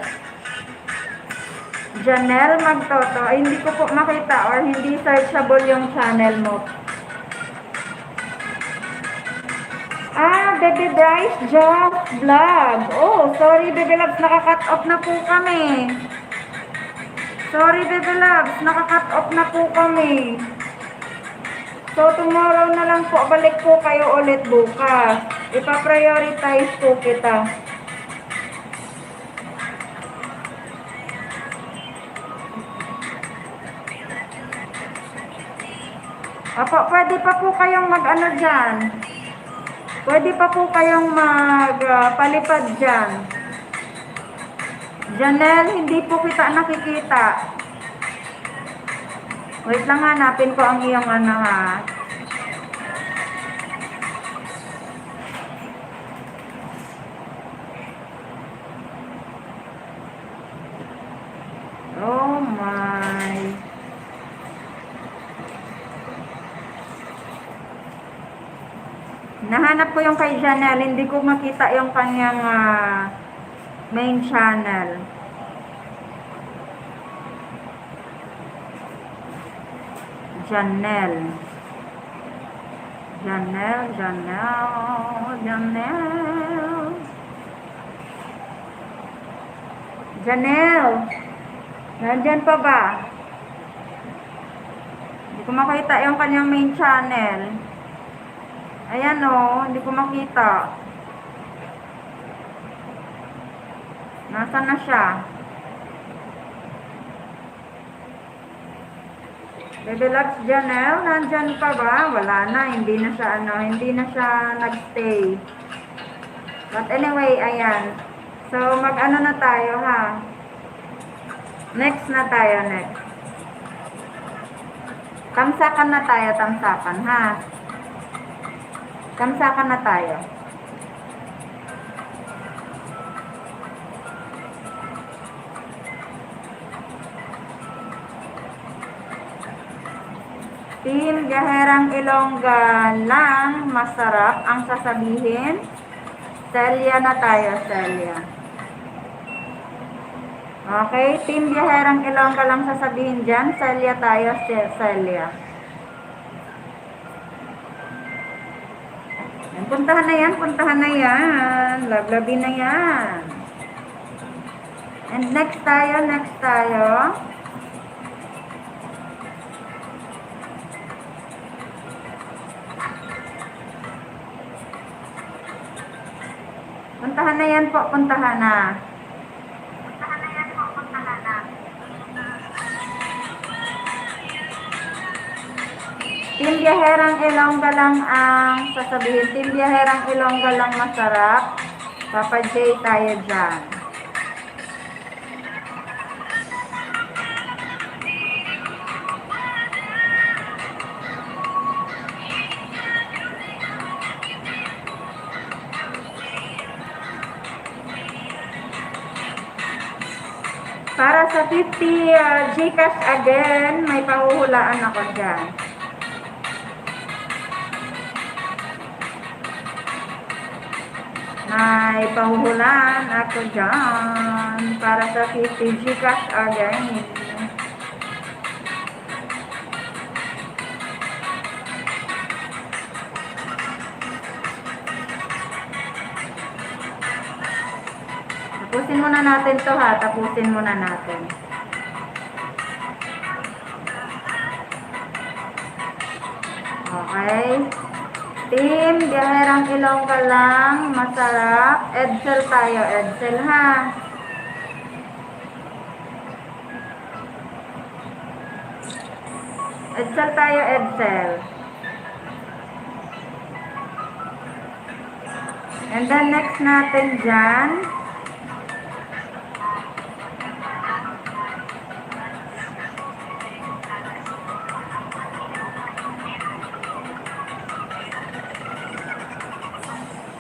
Janelle Magtoto, ay hindi ko po makita or hindi searchable yung channel mo. Baby Bryce Just Vlog. Oh, sorry Baby Loves, naka-cut off na po kami. Sorry Baby Loves, naka-cut off na po kami. So, tomorrow na lang po, balik po kayo ulit bukas. Ipa-prioritize po kita. Opo, pwede pa po kayong mag-ano dyan. Pwede pa po kayong magpalipad dyan. Janelle, hindi po kita nakikita. Wait lang, hanapin ko ang iyong ano ha. Oh my. Nahanap ko yung kay Janelle, hindi ko makita yung kanyang main channel. Janelle. Janelle. Nandyan pa ba? Hindi ko makita yung kanyang main channel. Ayan o, hindi ko makita. Nasaan na siya? Baby Loves Janelle, nandyan pa ba? Wala na, hindi na siya nagstay. But anyway, ayan. So, mag-ano na tayo ha. Next na tayo, next. Tamsakan na tayo, tamsakan ha. Tamsakan na tayo. Team Gaherang Ilongga lang masarap ang sasabihin. Celia na tayo, Celia. Okay, Team Gaherang Ilongga lang sasabihin dyan. Celia tayo, Celia. Puntahan na yan, puntahan na yan. Laglabi na yan. And next tayo, next tayo. Puntahan na yan po, puntahan na. Puntahan na yan po, puntahan na. Team Gaherang Ilongga lang ang sasabihin. Team Gaherang Ilongga lang masarap. Papa J tayo dyan. Para sa 50 Gcash again, may pahuhulaan ako dyan. May pahuhulaan ako dyan. Para sa 50 Gcash again. Tapusin muna natin to ha. Tapusin muna natin. Okay. Team Gaherang Ilongga lang. Masarap. Edsel tayo. Edsel ha. Edsel tayo. Edsel. And then next natin dyan.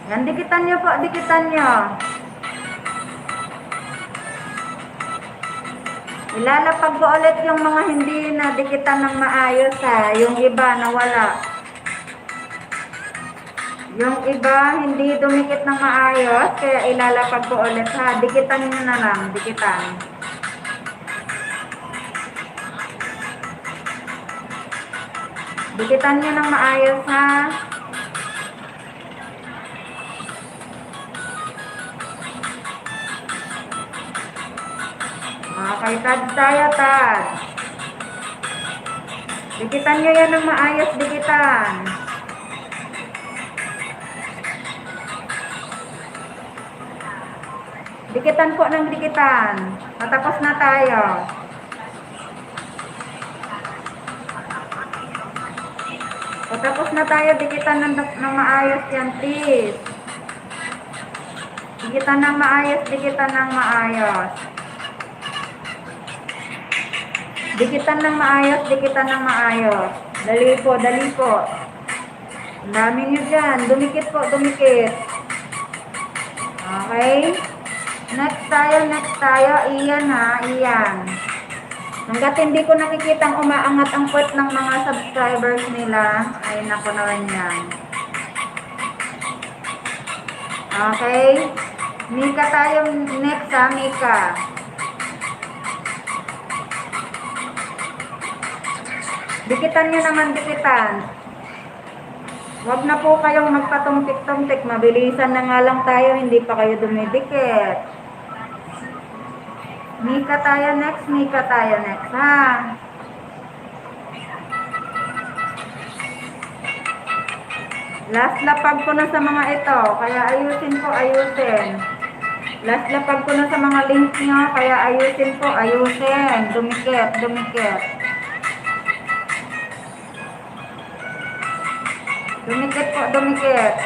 Yan, dikitan nyo po, dikitan nyo. Ilalapag ko ulit yung mga hindi na dikitan ng maayos ha. Yung iba nawala. Yung iba hindi dumikit ng maayos, kaya ilalapag ko ulit ha. Dikitan nyo na lang, dikitan. Dikitan nyo ng maayos ha. Okay, Tad tayo, Tad. Dikitan nyo yan ng maayos, dikitan. Dikitan po ng dikitan. Matapos na tayo. na tayo. Dikitan ng maayos yan, please. Dikitan ng maayos, dikitan ng maayos. Dikitan ng maayos, dikitan ng maayos. Dali po, dali po. Ang dami nyo dyan. Dumikit po, dumikit. Okay? Next tayo. Iyan ha, iyan. Hanggat hindi ko nakikitang umaangat ang puwet ng mga subscribers nila, ay nako naman yan. Okay? Mika tayo next ha, Mika. Dikitan nyo naman, dikitan. Huwag na po kayong magpatumpik-tumpik. Mabilisan na nga lang tayo, hindi pa kayo dumidikit. Mika tayo next ha. Last lapag ko na sa mga ito, kaya ayusin ko, ayusin. Last lapag ko na sa mga link nyo, kaya ayusin ko, ayusin. Dumikit, dumikit. Dumikit po, dumikit.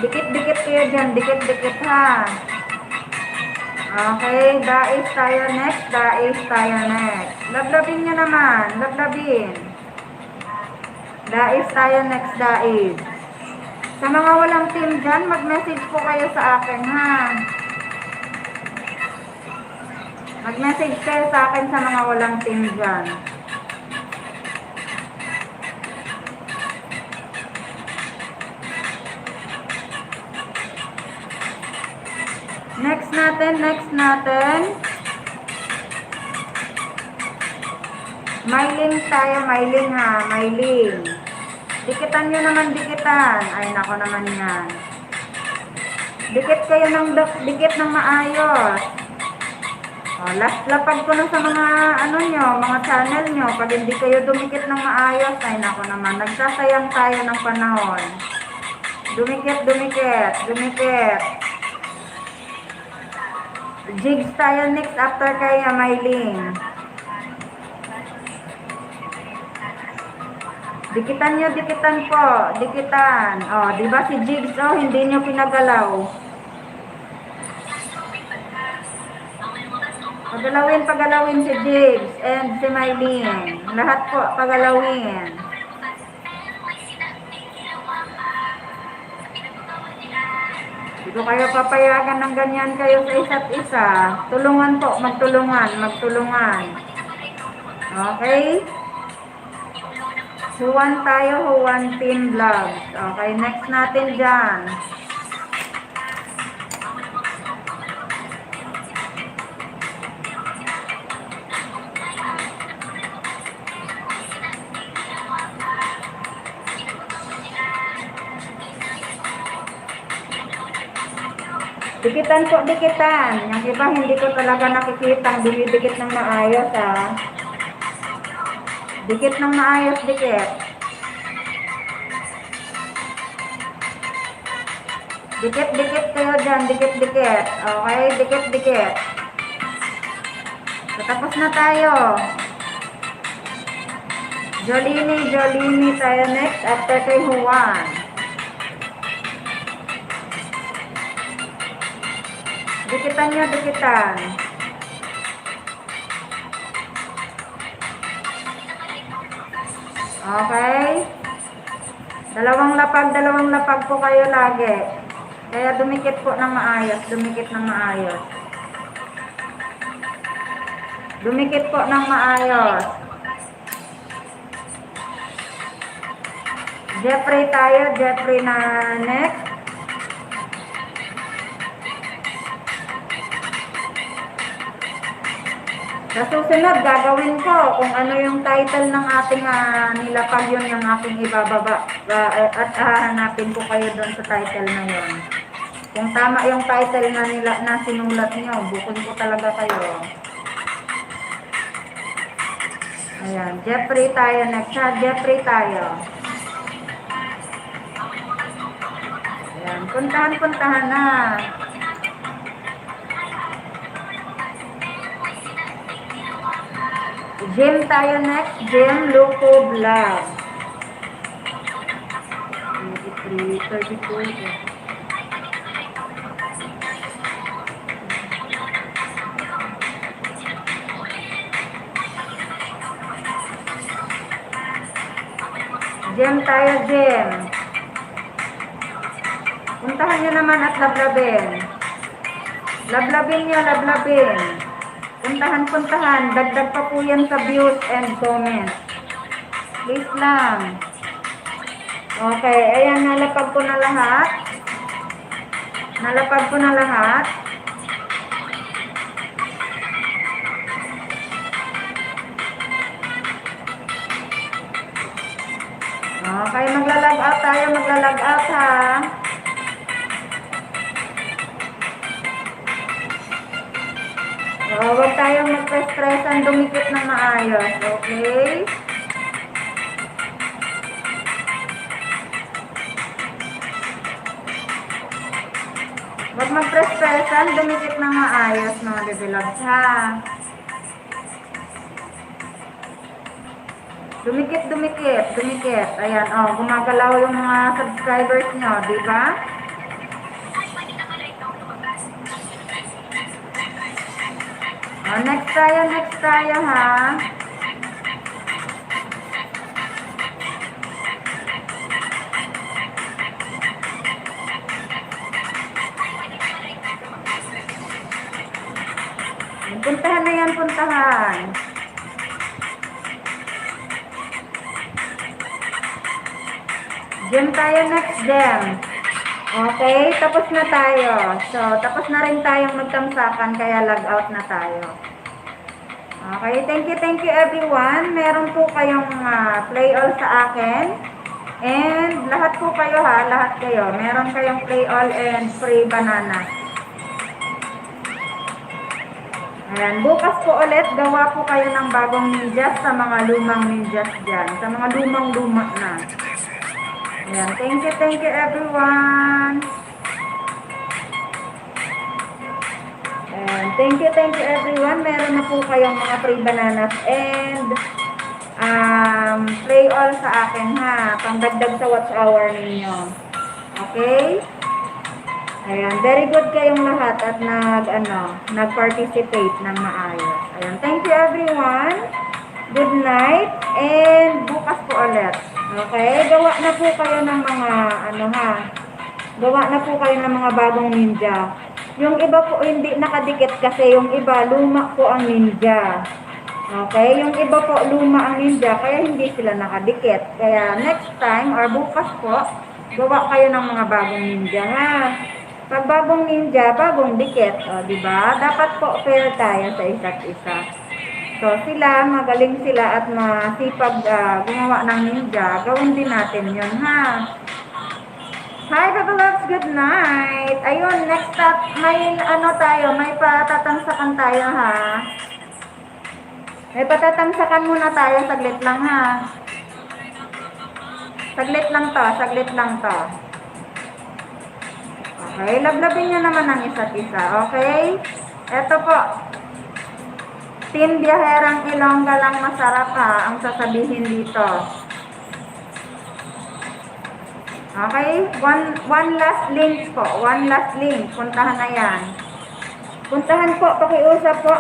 Dikit-dikit kayo dyan, dikit-dikit ha. Okay, dais tayo next, dais tayo next. Lablabin nyo naman, lablabin. Dais tayo next, dais. Sa mga walang team dyan, mag-message po kayo sa akin ha. Mag-message kayo sa akin sa mga walang team dyan. Next natin. Myling tayo, myling ha, myling. Dikitan nyo naman, dikitan. Ay, nako naman yan. Dikit kayo ng dikit ng maayos. O, last lapag ko na sa mga mga channel nyo. Pag hindi kayo dumikit ng maayos, ay nako naman, nagsasayang tayo ng panahon. Dumikit. Jigs tayo next after kay Myling. Dikitan nyo, dikitan po. Dikitan. O, diba si Jigs, hindi nyo pinagalaw. Pagalawin si Jigs and si Myling. Lahat po, pagalawin. Hindi ko kayo papayagan ng ganyan kayo sa isa't isa. Tulungan po, magtulungan. Okay? Huwan tayo, Huwan Team Vlogs. Okay, next natin dyan. Dikitan po, dikitan. Yung iba hindi ko talaga nakikita ang dumidikit ng maayos ha. Dikit ng maayos, dikit. Dikit kayo dyan, dikit. Okay, dikit. Tapos na tayo. Jolini tayo next after kay Juan. Dikitan nyo, dikitan. Okay? Dalawang lapag po kayo lagi. Kaya dumikit po ng maayos, Dumikit po ng maayos. Jeffrey na next. Sa susunod, gagawin ko kung ano yung title ng ating nilapag yun yung aking ibababa. At hahanapin ko kayo doon sa title na yun. Kung tama yung title na sinulat nyo, bukod ko talaga kayo. Ayan, Jeffrey tayo next ha. Jeffrey tayo. Ayan, puntahan na. Gym tayo next. Gym Loco Vlog. 33, 34. Gym tayo, gym. Puntahan nyo naman at lablabin. Lablabin nyo, lablabin. Puntahan. Dagdag pa po yan sa views and comments. Please lang. Okay, ayan, nalapag ko na lahat. Okay, magla-log out tayo, ha. Huwag tayong magpa-stressan, dumikit ng maayos, okay? Huwag mag-press-pressan, dumikit ng maayos, mga baby-loves, ha? Dumikit. Ayan, gumagalaw yung mga subscribers nyo, di ba? Next tayo, ha? Puntahan na yan, puntahan. Gym tayo next, gym. Okay, tapos na tayo. So, tapos na rin tayong magtamsakan, kaya log out na tayo. Okay, thank you everyone. Meron po kayong play all sa akin. And lahat po kayo, ha, lahat kayo. Meron kayong play all and free banana. Ayan, bukas po ulit, gawa po kayo ng bagong ninjas sa mga lumang ninjas dyan. Sa mga lumang-luma na. Ayan, thank you everyone. Ayan, thank you everyone. Meron na po kayong mga free bananas and play all sa akin, ha. Pangdagdag sa watch hour ninyo. Okay? Ayan, very good kayong lahat at nag-participate ng maayos. Ayan, thank you everyone. Good night and bukas po ulit. Okay, gawa na po kayo ng mga gawa na po kayo ng mga bagong ninja. Yung iba po hindi nakadikit kasi yung iba luma po ang ninja. Okay, yung iba po luma ang ninja kaya hindi sila nakadikit. Kaya next time or bukas po, gawa kayo ng mga bagong ninja, ha. Pag bagong ninja, bagong dikit, di ba? Dapat po fair tayo sa isa't isa. So, sila, magaling sila at masipag gumawa ng ninja. Gawin din natin yun, ha? Hi, Baby Loves, good night. Ayun, next up, may may patatamsakan tayo, ha? May patatamsakan muna tayo, saglit lang, ha? Saglit lang to. Okay, lablabin nyo naman ang isa't isa, okay? Eto po, Team Biyaherang Ilongga lang masarap, ha, ang sasabihin dito. Okay, one last link po, puntahan na yan. Puntahan po, pakiusap po.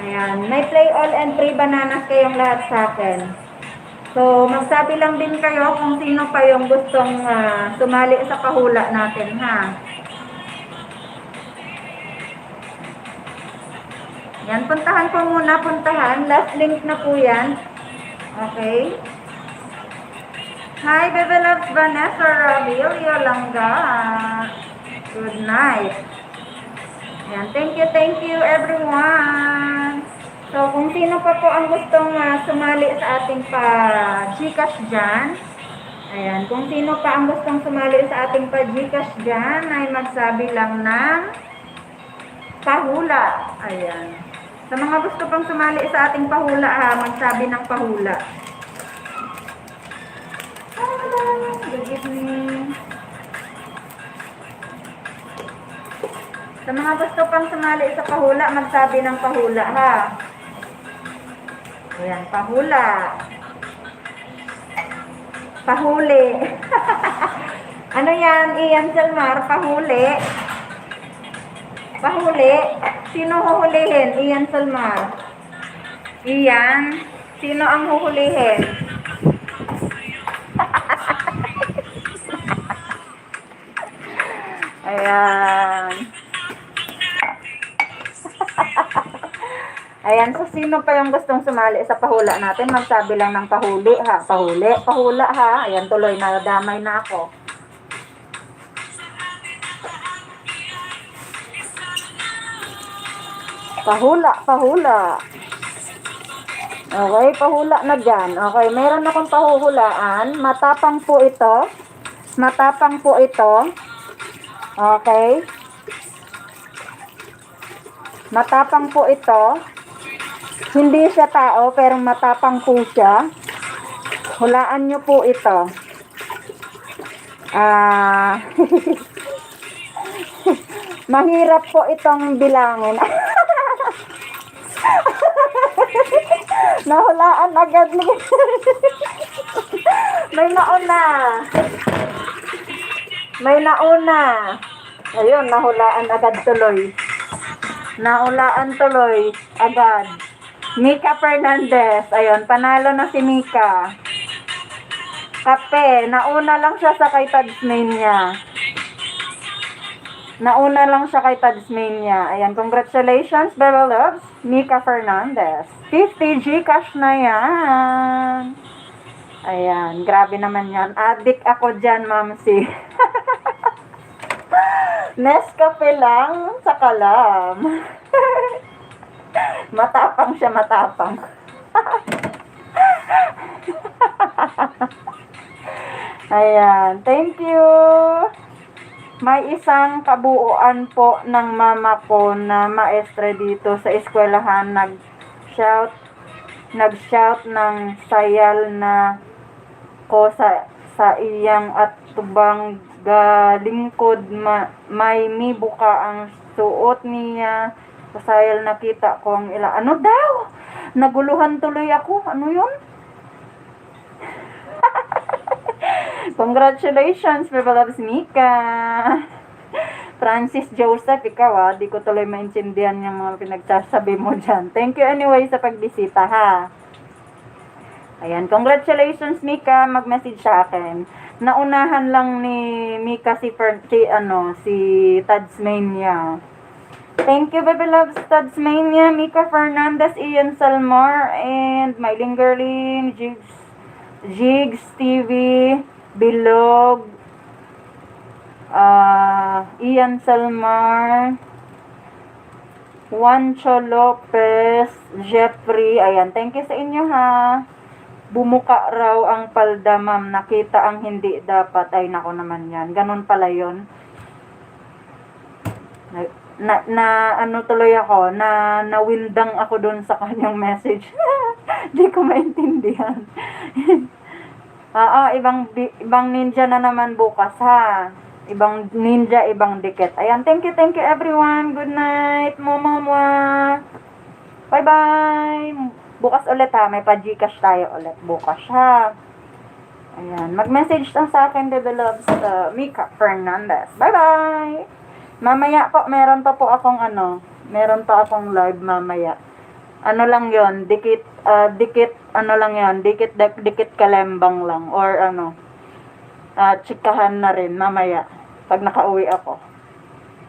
Ayan, may play all and free bananas kayong lahat sa akin. So, magsabi lang din kayo kung sino pa yung gustong sumali sa pahula natin, ha? Yan, puntahan ko muna, Last link na po yan. Okay? Hi, Baby Loves, Vanessa Ravilio Langga. Good night. Yan, thank you everyone. So, kung sino pa po ang gustong sumali sa ating pa-Gcash dyan, ayan, kung sino pa ang gustong sumali sa ating pa-Gcash dyan, ay magsabi lang ng pahula. Ayan. Sa mga gusto pang sumali sa ating pahula, ha, magsabi ng pahula. Good evening. Sa mga gusto pang sumali sa pahula, magsabi ng pahula, ha. Ayan, pahula. Pahuli. Ano yan, Ian Salmar? Pahuli. Pahuli. Sino huhulihin? Ian Salmar. Ian, sino ang huhulihin? Ayan. Ayan, so sino pa yung gustong sumali sa pahula natin? Magsabi lang ng pahuli ha. Pahuli, pahula ha. Ayan, tuloy na damay na ako. Pahula, pahula. Okay, pahula na dyan. Okay, meron akong pahuhulaan. Matapang po ito. Matapang po ito. Okay. Matapang po ito. Hindi siya tao, pero matapang po siya. Hulaan nyo po ito. Mahirap po itong bilangin. Nahulaan agad ni. May nauna. May nauna. Ayun, nahulaan agad tuloy. Nahulaan tuloy agad. Mika Fernandez. Ayun, panalo na si Mika. Kape. Nauna lang siya sa kay Tadsmania. Nauna lang siya kay Tadsmania. Ayan, congratulations, Bebe Loves. Mika Fernandez. 50 Gcash na yan. Ayan, grabe naman yan. Addict ako dyan, Mamsi. Nescafe lang sa kalam. Matapang siya, matapang. Ayan, thank you. May isang kabuuan po ng mama ko na maestre dito sa eskwelahan. Nag-shout ng sayal na ko sa iyang at tubang galingkod may buka ang suot niya. Sa sayal nakita ko ang ano daw? Naguluhan tuloy ako. Ano yun? Congratulations, Bebe Loves Mika. Francis Joseph, ikaw di ko tuloy maintindihan yung mga pinagsasabi mo dyan. Thank you anyway sa pagbisita ha. Ayan, congratulations Mika, mag-message sa akin. Naunahan lang ni Mika si Tadsmania. Thank you, Bebe Loves Tadsmania, Mika Fernandez, Ian Salmar, and Myling Gerling, Jigs TV, Bilog, Ian Salmar, Juancho Lopez, Jeffrey. Ayan, thank you sa inyo ha. Bumuka raw ang palda, ma'am. Nakita ang hindi dapat. Ay, nako naman yan. Ganun pala yun. Ano tuloy ako, nawindang ako dun sa kanyang message. Di ko maintindihan. Ibang ninja na naman bukas ha. Ibang ninja, ibang dikit. Ayan, thank you everyone. Good night, mama. Bye-bye. Bukas ulit ha, may pa-Gcash tayo ulit bukas ha. Ayan, mag-message lang sa akin, Bebe Loves, Mika Fernandez. Bye-bye. Mamaya po, meron pa akong live mamaya. Ano lang yon, dikit kalembang lang, or chikahan na rin mamaya, pag nakauwi ako.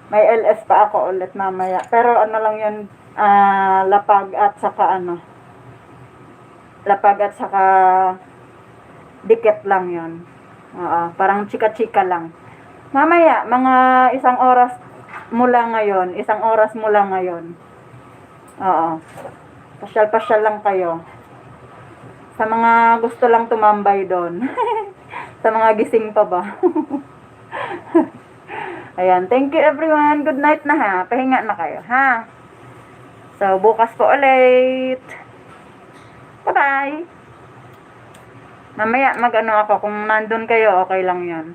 May LS pa ako ulit mamaya, pero lang yun, lapag at saka dikit lang yun. Parang chika-chika lang. Mamaya, mga isang oras mula ngayon. Pasyal-pasyal lang kayo. Sa mga gusto lang tumambay doon. Sa mga gising pa ba? Ayan, thank you everyone. Good night na ha. Pahinga na kayo, ha? So, bukas po ulit. Bye-bye. Mamaya, ako. Kung nandun kayo, okay lang yan.